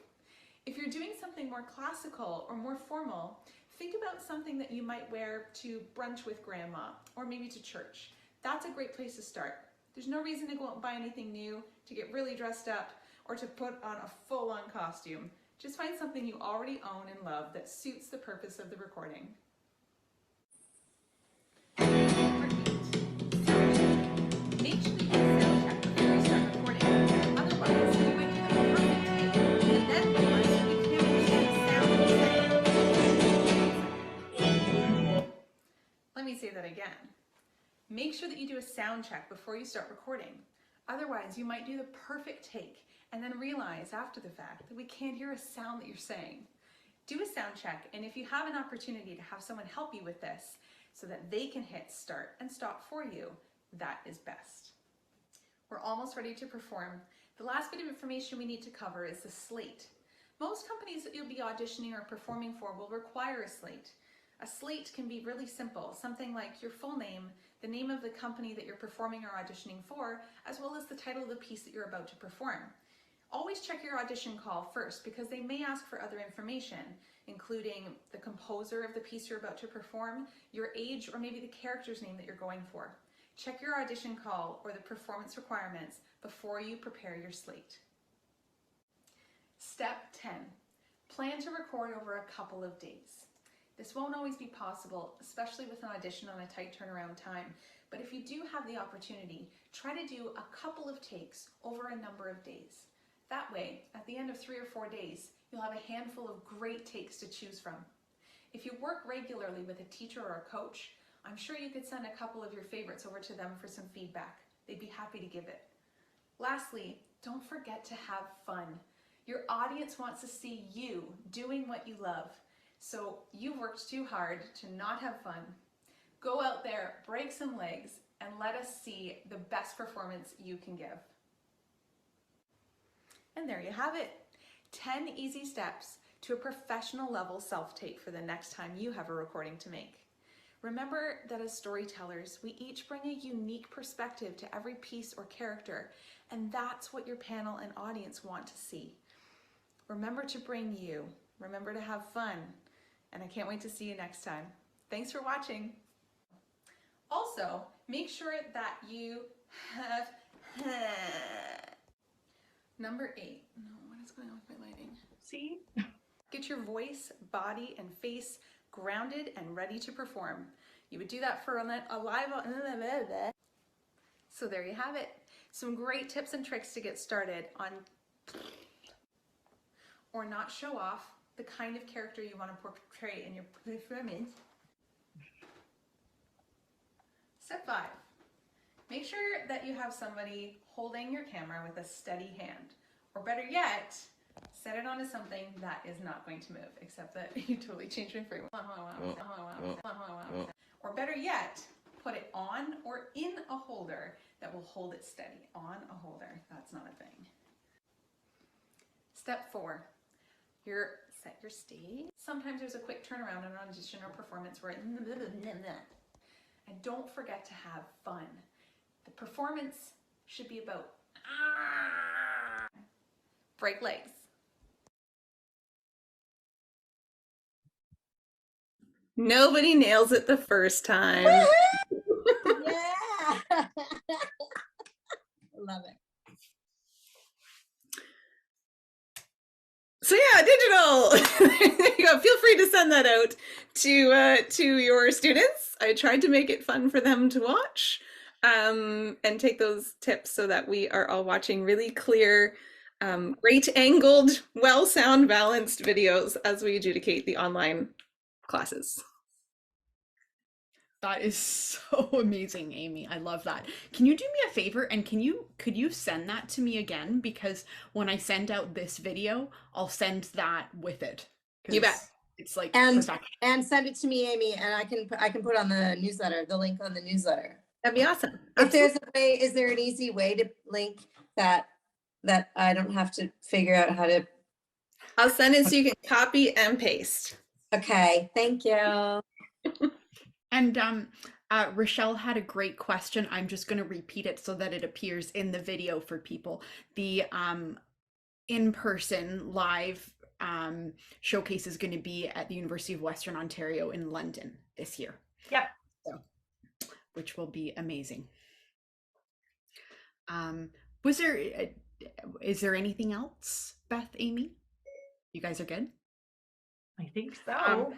Speaker 6: If you're doing something more classical or more formal, think about something that you might wear to brunch with grandma or maybe to church. That's a great place to start. There's no reason to go out and buy anything new, to get really dressed up, or to put on a full-on costume. Just find something you already own and love that suits the purpose of the recording. Number 8. Make sure you get a sound check before you start recording. Otherwise, you might do the perfect take and then realize that you can't understand the sound you're saying. Let me say that again. Make sure that you do a sound check before you start recording. Otherwise, you might do the perfect take and then realize after the fact that we can't hear a sound that you're saying. Do a sound check, and if you have an opportunity to have someone help you with this so that they can hit start and stop for you, that is best. We're almost ready to perform. The last bit of information we need to cover is the slate. Most companies that you'll be auditioning or performing for will require a slate. A slate can be really simple, something like your full name, the name of the company that you're performing or auditioning for, as well as the title of the piece that you're about to perform. Always check your audition call first because they may ask for other information, including the composer of the piece you're about to perform, your age, or maybe the character's name that you're going for. Check your audition call or the performance requirements before you prepare your slate. Step 10. Plan to record over a couple of days. This won't always be possible, especially with an audition on a tight turnaround time, but if you do have the opportunity, try to do a couple of takes over a number of days. That way, at the end of 3 or 4 days, you'll have a handful of great takes to choose from. If you work regularly with a teacher or a coach, I'm sure you could send a couple of your favorites over to them for some feedback. They'd be happy to give it. Lastly, don't forget to have fun. Your audience wants to see you doing what you love. So you've worked too hard to not have fun. Go out there, break some legs, and let us see the best performance you can give. And there you have it. 10 easy steps to a professional level self-tape for the next time you have a recording to make. Remember that as storytellers, we each bring a unique perspective to every piece or character, and that's what your panel and audience want to see. Remember to bring you, remember to have fun, and I can't wait to see you next time. Thanks for watching. Also, make sure that you have Number 8. No, what is going on with my lighting?
Speaker 1: See?
Speaker 6: Get your voice, body, and face grounded and ready to perform. You would do that for a live. So there you have it. Some great tips and tricks to get started on or not show off the kind of character you want to portray in your performance. Step 5. Make sure that you have somebody holding your camera with a steady hand. Or better yet, set it onto something that is not going to move, except that you totally changed my frame. Or better yet, put it on or in a holder that will hold it steady. On a holder, that's not a thing. Step 4. Set your stage. Sometimes there's a quick turnaround in an audition or performance where and don't forget to have fun. The performance should be about break legs.
Speaker 2: Nobody nails it the first time.
Speaker 4: Yeah. Love it.
Speaker 2: So yeah, digital. There you go. Feel free to send that out to your students. I tried to make it fun for them to watch and take those tips so that we are all watching really clear, great angled, well sound balanced videos as we adjudicate the online classes.
Speaker 3: That is so amazing, Amie. I love that. Can you do me a favor and could you send that to me again? Because when I send out this video, I'll send that with it.
Speaker 2: You bet.
Speaker 3: It's like
Speaker 4: And
Speaker 3: perfection.
Speaker 4: and send it to me, Amie, and I can put on the newsletter, the link on the newsletter.
Speaker 2: That'd be awesome.
Speaker 4: If there's a way, is there an easy way to link that I don't have to figure out how to?
Speaker 2: I'll send it so you can copy and paste.
Speaker 4: Okay, thank you.
Speaker 3: And Rochelle had a great question. I'm just going to repeat it so that it appears in the video for people. The in-person live showcase is going to be at the University of Western Ontario in London this year.
Speaker 1: Yep.
Speaker 3: So, which will be amazing. Is there anything else, Beth, Amie? You guys are good?
Speaker 1: I think so.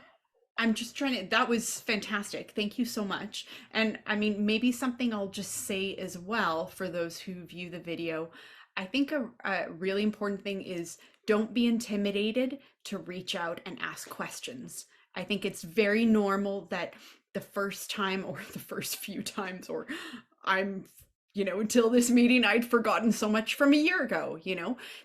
Speaker 3: I'm just trying to, that was fantastic. Thank you so much. And I mean, maybe something I'll just say as well for those who view the video. I think a really important thing is don't be intimidated to reach out and ask questions. I think it's very normal that the first time or the first few times, or until this meeting, I'd forgotten so much from a year ago,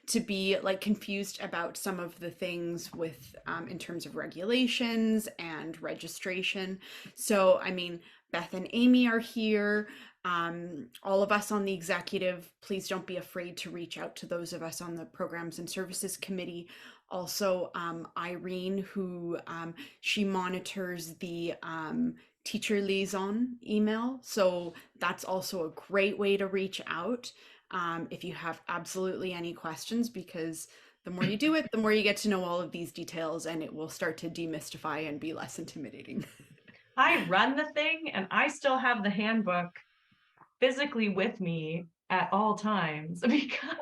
Speaker 3: to be like confused about some of the things with, in terms of regulations and registration. So, I mean, Beth and Amie are here. All of us on the executive, please don't be afraid to reach out to those of us on the Programs and Services Committee. Also, Irene, who she monitors the teacher liaison email. So that's also a great way to reach out if you have absolutely any questions, because the more you do it, the more you get to know all of these details, and it will start to demystify and be less intimidating.
Speaker 1: I run the thing and I still have the handbook physically with me at all times because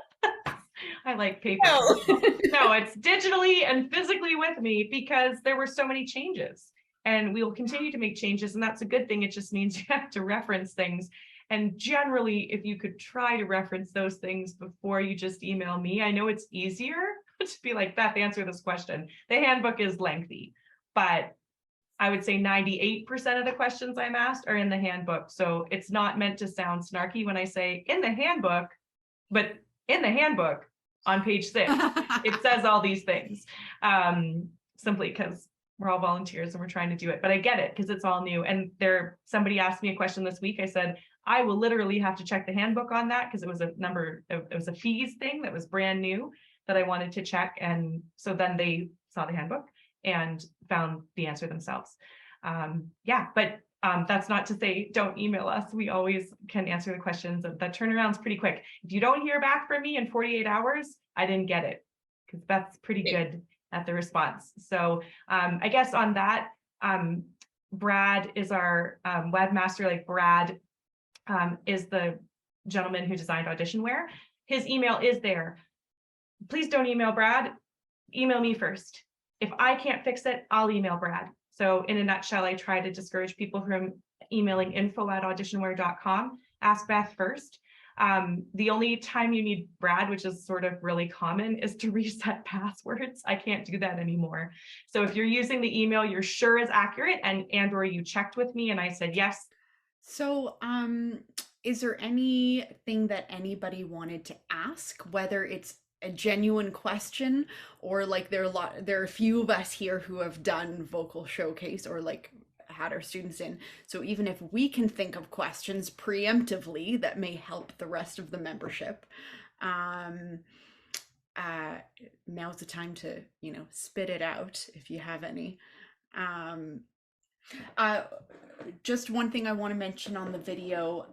Speaker 1: I like paper. No, it's digitally and physically with me because there were so many changes. And we will continue to make changes, and that's a good thing. It just means you have to reference things. And generally, if you could try to reference those things before you just email me, I know it's easier to be like, Beth, answer this question. The handbook is lengthy, but I would say 98% of the questions I'm asked are in the handbook. So it's not meant to sound snarky when I say in the handbook, but in the handbook on page 6, it says all these things, simply because we're all volunteers and we're trying to do it. But I get it because it's all new. And somebody asked me a question this week. I said, I will literally have to check the handbook on that because it was a fees thing that was brand new that I wanted to check. And so then they saw the handbook and found the answer themselves. But that's not to say don't email us. We always can answer the questions. That turnaround's pretty quick. If you don't hear back from me in 48 hours, I didn't get it, because Beth's pretty good at the response. So I guess on that, Brad is our webmaster. Like Brad is the gentleman who designed Auditionware. His email is there. Please don't email Brad. Email me first. If I can't fix it, I'll email Brad. So in a nutshell, I try to discourage people from emailing info@auditionware.com. Ask Beth first. The only time you need Brad, which is sort of really common, is to reset passwords. I can't do that anymore. So if you're using the email you're sure is accurate and or you checked with me and I said yes.
Speaker 3: So is there anything that anybody wanted to ask, whether it's a genuine question or like there are a few of us here who have done vocal showcase or like had our students in, so even if we can think of questions preemptively that may help the rest of the membership, now's the time to spit it out if you have any. Just one thing I want to mention on the video,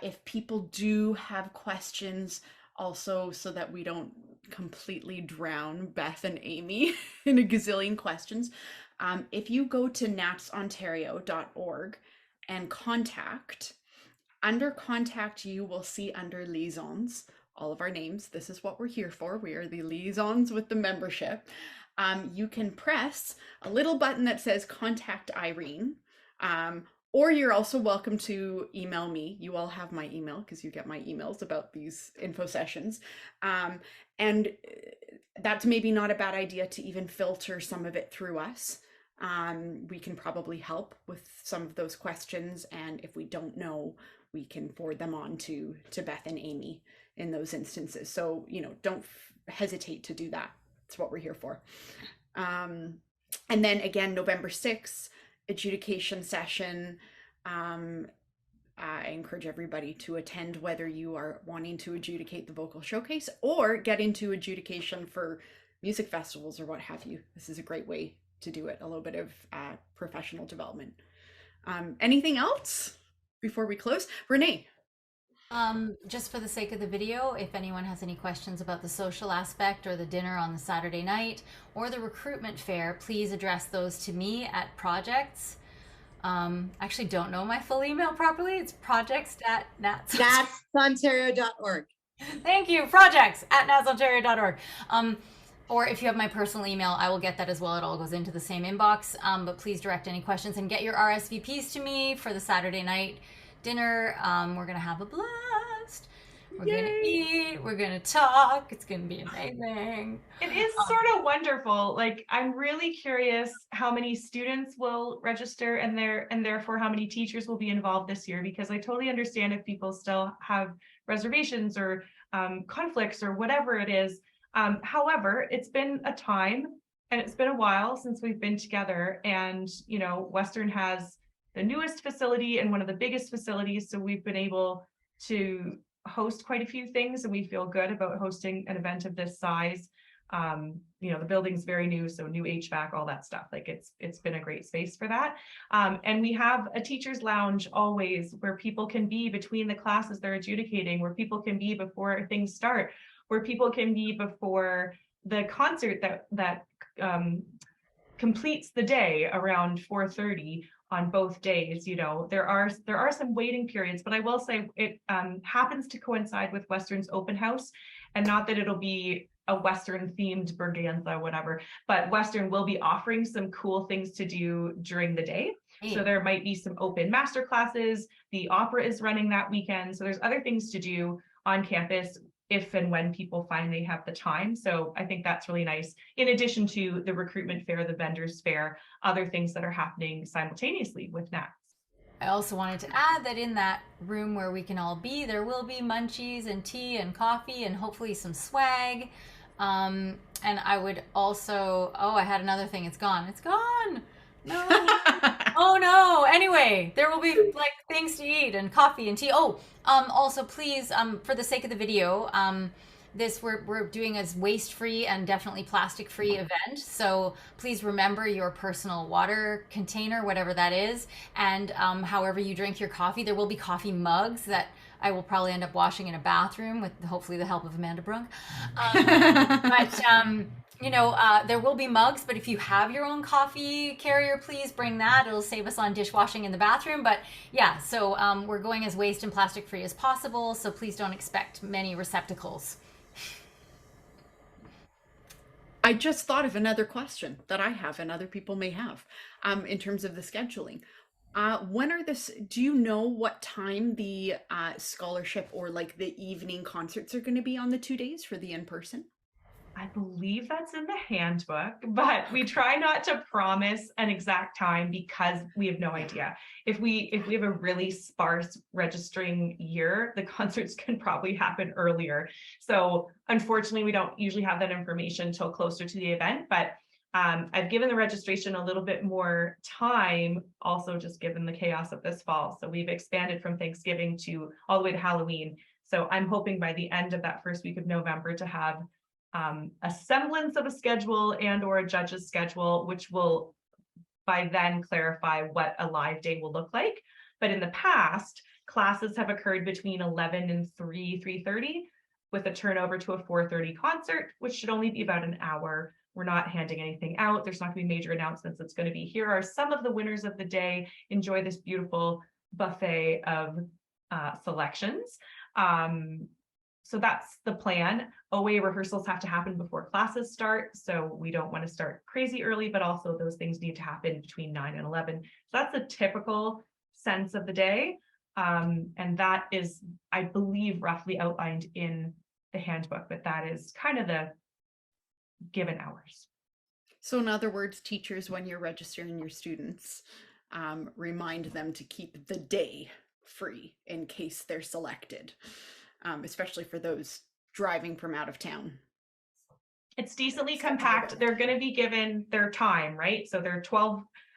Speaker 3: if people do have questions, also so that we don't completely drown Beth and Amie in a gazillion questions, if you go to natsontario.org and contact, under contact you will see under liaisons all of our names. This is what we're here for. We are the liaisons with the membership. You can press a little button that says contact Irene, or you're also welcome to email me. You all have my email because you get my emails about these info sessions. And that's maybe not a bad idea to even filter some of it through us. We can probably help with some of those questions. And if we don't know, we can forward them on to Beth and Amie in those instances. So, don't hesitate to do that. It's what we're here for. And then again, November 6th, adjudication session. I encourage everybody to attend, whether you are wanting to adjudicate the vocal showcase or get into adjudication for music festivals or what have you. This is a great way to do it, a little bit of professional development. Anything else before we close? Renee.
Speaker 5: Just for the sake of the video, if anyone has any questions about the social aspect or the dinner on the Saturday night or the recruitment fair, please address those to me at projects. Actually don't know my full email properly. It's projects@nats.
Speaker 4: natsontario.org.
Speaker 5: Thank you. Projects@natsontario.org. Or if you have my personal email, I will get that as well. It all goes into the same inbox. But please direct any questions and get your RSVPs to me for the Saturday night dinner. We're gonna have a blast. We're gonna eat. We're gonna talk. It's gonna be amazing.
Speaker 1: It is sort of wonderful. Like, I'm really curious how many students will register and therefore how many teachers will be involved this year, because I totally understand if people still have reservations or conflicts or whatever it is. However, it's been a time and it's been a while since we've been together, and you know, Western has the newest facility and one of the biggest facilities, so we've been able to host quite a few things, and we feel good about hosting an event of this size. You know, the building's very new, so new HVAC, all that stuff. Like, it's been a great space for that. And we have a teacher's lounge always where people can be between the classes they're adjudicating, where people can be before things start, where people can be before the concert that completes the day around 4:30 on both days. You know, there are some waiting periods, but I will say it happens to coincide with Western's open house, and not that it'll be a Western themed Berganza, whatever, but Western will be offering some cool things to do during the day. So there might be some open master classes. The opera is running that weekend. So there's other things to do on campus if and when people find they have the time. So I think that's really nice. In addition to the recruitment fair, the vendors fair, other things that are happening simultaneously with NATS.
Speaker 5: I also wanted to add that in that room where we can all be, there will be munchies and tea and coffee and hopefully some swag. And I would also, I had another thing. It's gone. It's gone. No. Oh no. Anyway, there will be like things to eat and coffee and tea. Also please, for the sake of the video, we're doing a waste-free and definitely plastic-free event. So please remember your personal water container, whatever that is. And however you drink your coffee, there will be coffee mugs that I will probably end up washing in a bathroom with hopefully the help of Amanda Brunk. You know, there will be mugs, but if you have your own coffee carrier, please bring that. It'll save us on dishwashing in the bathroom. But yeah, so we're going as waste and plastic free as possible. So please don't expect many receptacles.
Speaker 3: I just thought of another question that I have and other people may have in terms of the scheduling. Do you know what time the scholarship or like the evening concerts are going to be on the 2 days for the in-person?
Speaker 1: I believe that's in the handbook, but we try not to promise an exact time because we have no idea. If we have a really sparse registering year, the concerts can probably happen earlier. So unfortunately, we don't usually have that information until closer to the event, but I've given the registration a little bit more time, also just given the chaos of this fall. So we've expanded from Thanksgiving to all the way to Halloween. So I'm hoping by the end of that first week of November to have a semblance of a schedule and or a judge's schedule, which will by then clarify what a live day will look like. But in the past, classes have occurred between 11 and 3:30 with a turnover to a 4:30 concert, which should only be about an hour. We're not handing anything out. There's not going to be major announcements. It's going to be, here are some of the winners of the day. Enjoy this beautiful buffet of selections. So that's the plan. OA rehearsals have to happen before classes start. So we don't want to start crazy early, but also those things need to happen between 9 and 11. So that's the typical sense of the day. And that is, I believe, roughly outlined in the handbook, but that is kind of the given hours.
Speaker 3: So in other words, teachers, when you're registering your students, remind them to keep the day free in case they're selected. Especially for those driving from out of town.
Speaker 1: It's decently compact. They're going to be given their time, right? So they're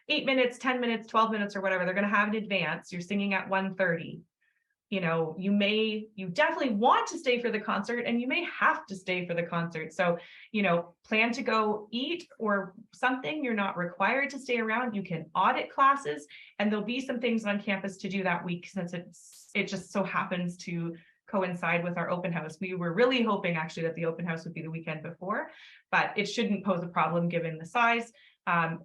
Speaker 1: 8 minutes, 10 minutes, 12 minutes or whatever. They're going to have in advance. You're singing at 1:30. You know, you definitely want to stay for the concert, and you may have to stay for the concert. So, you know, plan to go eat or something. You're not required to stay around. You can audit classes, and there'll be some things on campus to do that week, since it just so happens to coincide with our open house. We were really hoping actually that the open house would be the weekend before, but it shouldn't pose a problem given the size.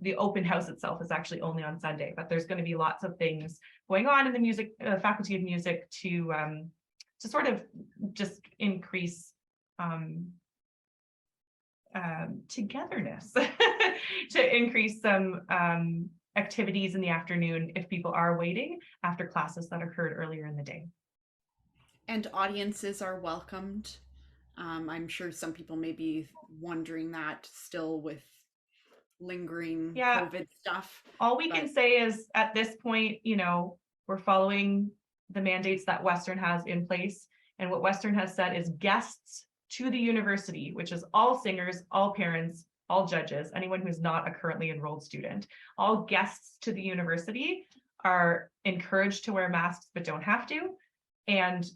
Speaker 1: The open house itself is actually only on Sunday, but there's going to be lots of things going on in the music faculty of music to sort of just increase togetherness, to increase some activities in the afternoon if people are waiting after classes that occurred earlier in the day.
Speaker 3: And audiences are welcomed. I'm sure some people may be wondering that still with lingering COVID stuff.
Speaker 1: All we can say is at this point, you know, we're following the mandates that Western has in place. And what Western has said is guests to the university, which is all singers, all parents, all judges, anyone who's not a currently enrolled student, all guests to the university are encouraged to wear masks, but don't have to. And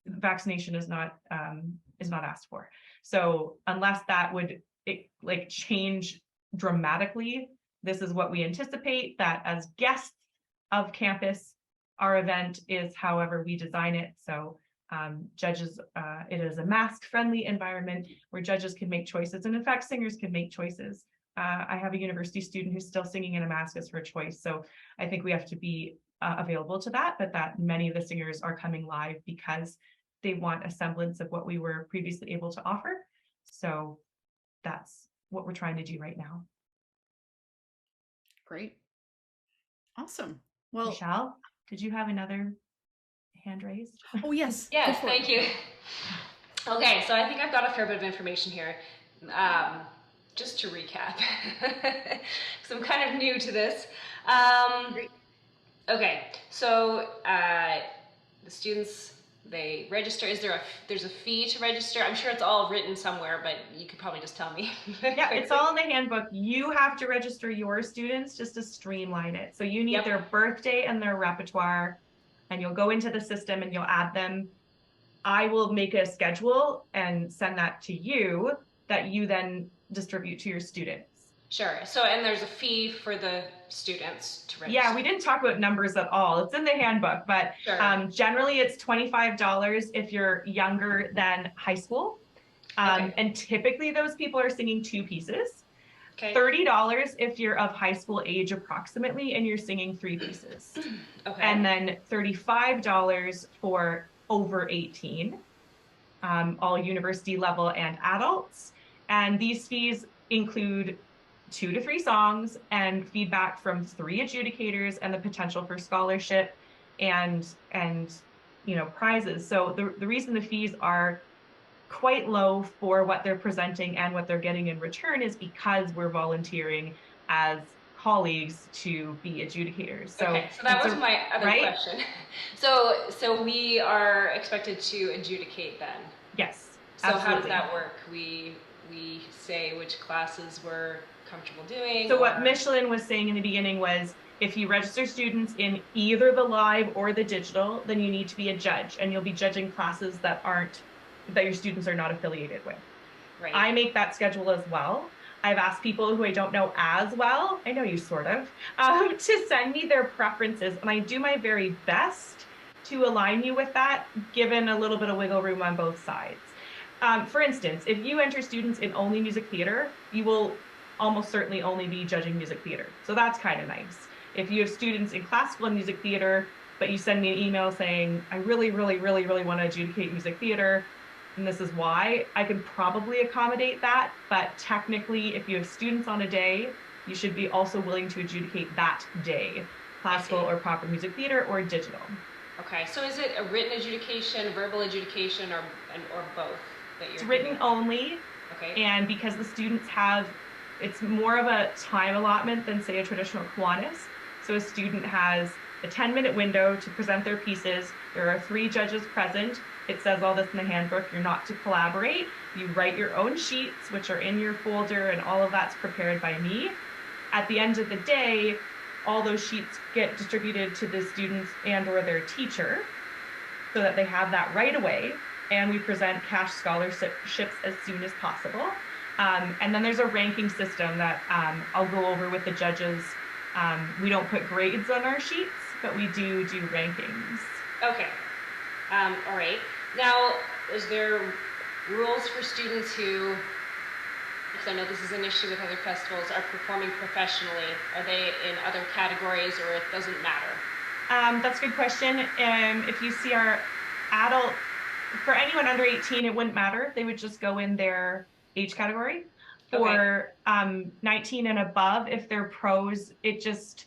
Speaker 1: vaccination is not asked for. So unless that would change dramatically, this is what we anticipate, that as guests of campus, our event is however we design it. So judges, it is a mask-friendly environment where judges can make choices, and in fact, singers can make choices. I have a university student who's still singing in a mask as her choice. So I think we have to be available to that, but that many of the singers are coming live because they want a semblance of what we were previously able to offer. So that's what we're trying to do right now.
Speaker 3: Great. Awesome. Well,
Speaker 1: Michelle, did you have another hand raised?
Speaker 3: Oh, yes.
Speaker 7: Yes, thank you. Okay, so I think I've got a fair bit of information here. Just to recap, because I'm kind of new to this. Okay, so the students, they register. There's a fee to register? I'm sure it's all written somewhere, but you could probably just tell me.
Speaker 1: Yeah, it's all in the handbook. You have to register your students just to streamline it. So you need their birthday and their repertoire, and you'll go into the system and you'll add them. I will make a schedule and send that to you that you then distribute to your students.
Speaker 7: Sure. So, and there's a fee for the students to register.
Speaker 1: Yeah, we didn't talk about numbers at all. It's in the handbook, but generally it's $25 if you're younger than high school. And typically those people are singing 2 pieces. Okay. $30 if you're of high school age approximately and you're singing 3 pieces. Okay. And then $35 for over 18, all university level and adults. And these fees include 2 to 3 songs and feedback from 3 adjudicators and the potential for scholarship and prizes. So the reason the fees are quite low for what they're presenting and what they're getting in return is because we're volunteering as colleagues to be adjudicators. So,
Speaker 7: okay, so that was my other question. So we are expected to adjudicate then?
Speaker 1: Yes.
Speaker 7: So absolutely. How does that work? We say which classes we're comfortable doing?
Speaker 1: So what Michelin was saying in the beginning was, if you register students in either the live or the digital, then you need to be a judge, and you'll be judging classes that your students are not affiliated with. Right. I make that schedule as well. I've asked people who I don't know as well, I know you sort of, to send me their preferences, and I do my very best to align you with that, given a little bit of wiggle room on both sides. For instance, if you enter students in only music theater, you will almost certainly only be judging music theater. So that's kind of nice. If you have students in classical and music theater, but you send me an email saying, I really, really, really, really want to adjudicate music theater, and this is why, I can probably accommodate that. But technically, if you have students on a day, you should be also willing to adjudicate that day, classical or proper music theater or digital.
Speaker 7: Okay, so is it a written adjudication, verbal adjudication, or both?
Speaker 1: It's written only. Okay. And because the students it's more of a time allotment than, say, a traditional Kiwanis. So a student has a 10-minute window to present their pieces. There are 3 judges present, It says all this in the handbook. You're not to collaborate. You write your own sheets, which are in your folder, and all of that's prepared by me. At the end of the day, all those sheets get distributed to the students and or their teacher so that they have that right away. And we present cash scholarships as soon as possible. And then there's a ranking system that I'll go over with the judges. We don't put grades on our sheets, but we do rankings.
Speaker 7: Okay. All right. Now, is there rules for students who, because I know this is an issue with other festivals, are performing professionally? Are they in other categories, or it doesn't matter?
Speaker 1: That's a good question. If you see our adult, for anyone under 18, it wouldn't matter. They would just go in their age category. For 19 and above, if they're pros, it just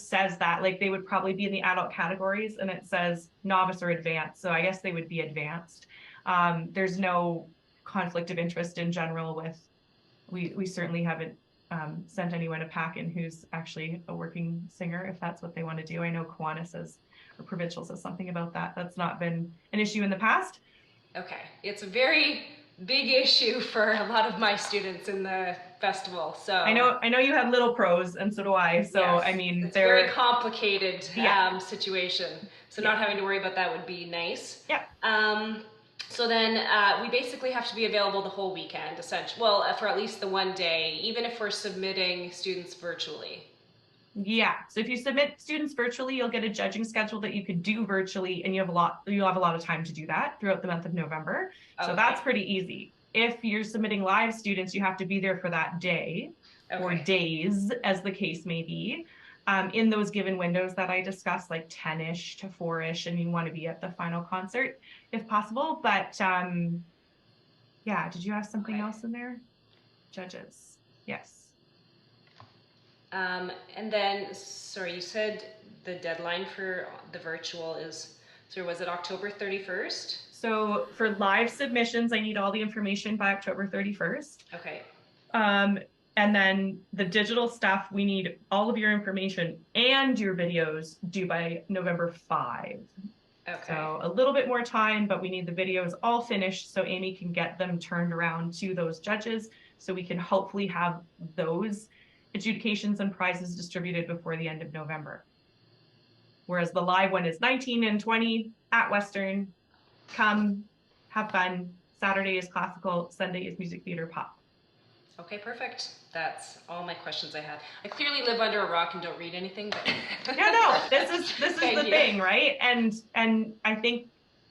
Speaker 1: says that, like, they would probably be in the adult categories, and it says novice or advanced. So I guess they would be advanced. There's no conflict of interest in general with, we certainly haven't sent anyone a pack-in who's actually a working singer, if that's what they want to do. I know Kiwanis says, or Provincial says something about that. That's not been an issue in the past.
Speaker 7: Okay, it's a very big issue for a lot of my students in the festival. So
Speaker 1: I know you have little pros, and so do I. So yes, I mean,
Speaker 7: it's a very complicated situation. So not having to worry about that would be nice.
Speaker 1: Yeah.
Speaker 7: So then we basically have to be available the whole weekend, essentially. Well, for at least the one day, even if we're submitting students virtually.
Speaker 1: Yeah. So if you submit students virtually, you'll get a judging schedule that you could do virtually, and you'll have a lot of time to do that throughout the month of November. So that's pretty easy. If you're submitting live students, you have to be there for that day or days, as the case may be, in those given windows that I discussed, like 10-ish to 4-ish, and you want to be at the final concert if possible. But yeah, did you have something else in there? Judges. Yes.
Speaker 7: And then, sorry, you said the deadline for the virtual is, so was it October 31st?
Speaker 1: So for live submissions, I need all the information by October 31st.
Speaker 7: Okay.
Speaker 1: And then the digital stuff, we need all of your information and your videos due by November 5.
Speaker 7: Okay.
Speaker 1: So a little bit more time, but we need the videos all finished so Amie can get them turned around to those judges, so we can hopefully have those adjudications and prizes distributed before the end of November. Whereas the live one is 19 and 20 at Western. Come, have fun. Saturday is classical, Sunday is music theater pop.
Speaker 7: Okay, perfect. That's all my questions I had. I clearly live under a rock and don't read anything, but
Speaker 1: yeah, no, this is the thing, right? And I think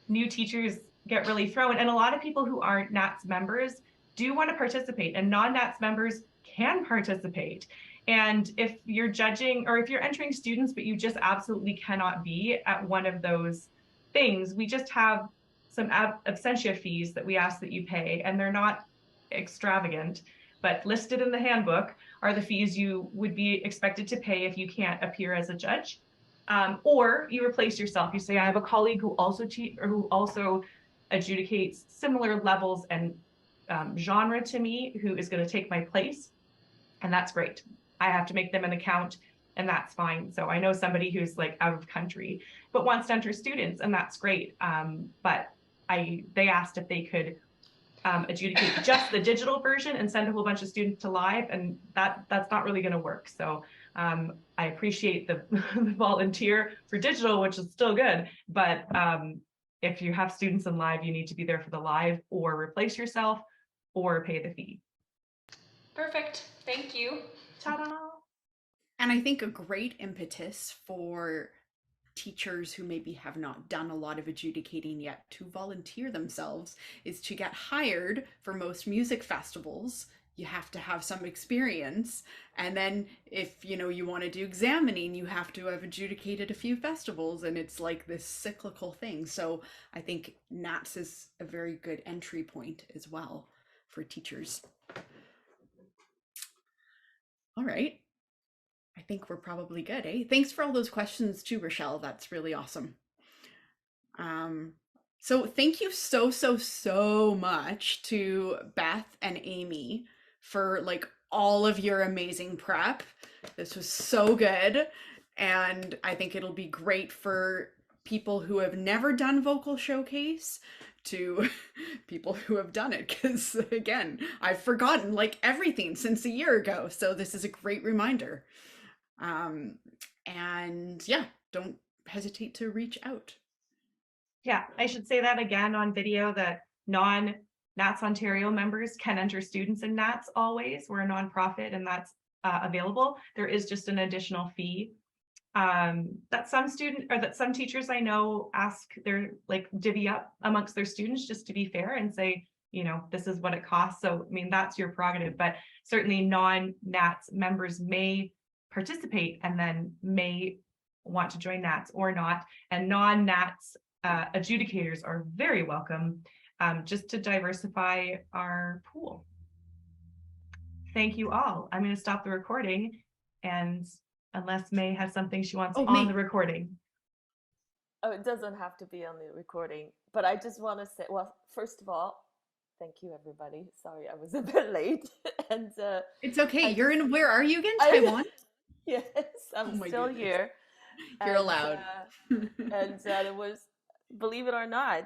Speaker 1: new teachers get really thrown, and a lot of people who aren't NATS members do want to participate, and non-NATS members can participate. And if you're judging, or if you're entering students, but you just absolutely cannot be at one of those things, we just have some absentia fees that we ask that you pay, and they're not extravagant, but listed in the handbook are the fees you would be expected to pay if you can't appear as a judge. Or you replace yourself. You say, I have a colleague who also adjudicates similar levels and genre to me, who is going to take my place. And that's great. I have to make them an account, and that's fine. So I know somebody who's like out of country, but wants to enter students, and that's great. But they asked if they could adjudicate just the digital version and send a whole bunch of students to live, and that's not really going to work. So I appreciate the volunteer for digital, which is still good, but if you have students in live, you need to be there for the live, or replace yourself, or pay the fee.
Speaker 7: Perfect. Thank you.
Speaker 1: Ta-da!
Speaker 3: And I think a great impetus for teachers who maybe have not done a lot of adjudicating yet to volunteer themselves is to get hired. For most music festivals, you have to have some experience, and then if you want to do examining, you have to have adjudicated a few festivals, and it's like this cyclical thing. So I think NATS is a very good entry point as well for teachers. All right, I think we're probably good, eh? Thanks for all those questions too, Rochelle. That's really awesome. So thank you so much to Beth and Amie for like all of your amazing prep. This was so good. And I think it'll be great for people who have never done vocal showcase to people who have done it, because again, I've forgotten like everything since a year ago, so this is a great reminder. And yeah, don't hesitate to reach out.
Speaker 1: Yeah, I should say that again on video, that non-NATS Ontario members can enter students in NATS always. We're a nonprofit and that's available. There is just an additional fee that some teachers I know ask, their like divvy up amongst their students just to be fair and say, you know, this is what it costs. So, I mean, that's your prerogative, but certainly non-NATS members may participate and then may want to join NATS or not. And non-NATS adjudicators are very welcome, just to diversify our pool. Thank you all. I'm going to stop the recording, and unless May has something she wants on the recording.
Speaker 8: Oh, it doesn't have to be on the recording, but I just want to say, well, first of all, thank you, everybody. Sorry, I was a bit late. And
Speaker 3: it's okay. Where are you again? Taiwan?
Speaker 8: Yes, I'm still here.
Speaker 3: You're allowed.
Speaker 8: And it was, believe it or not,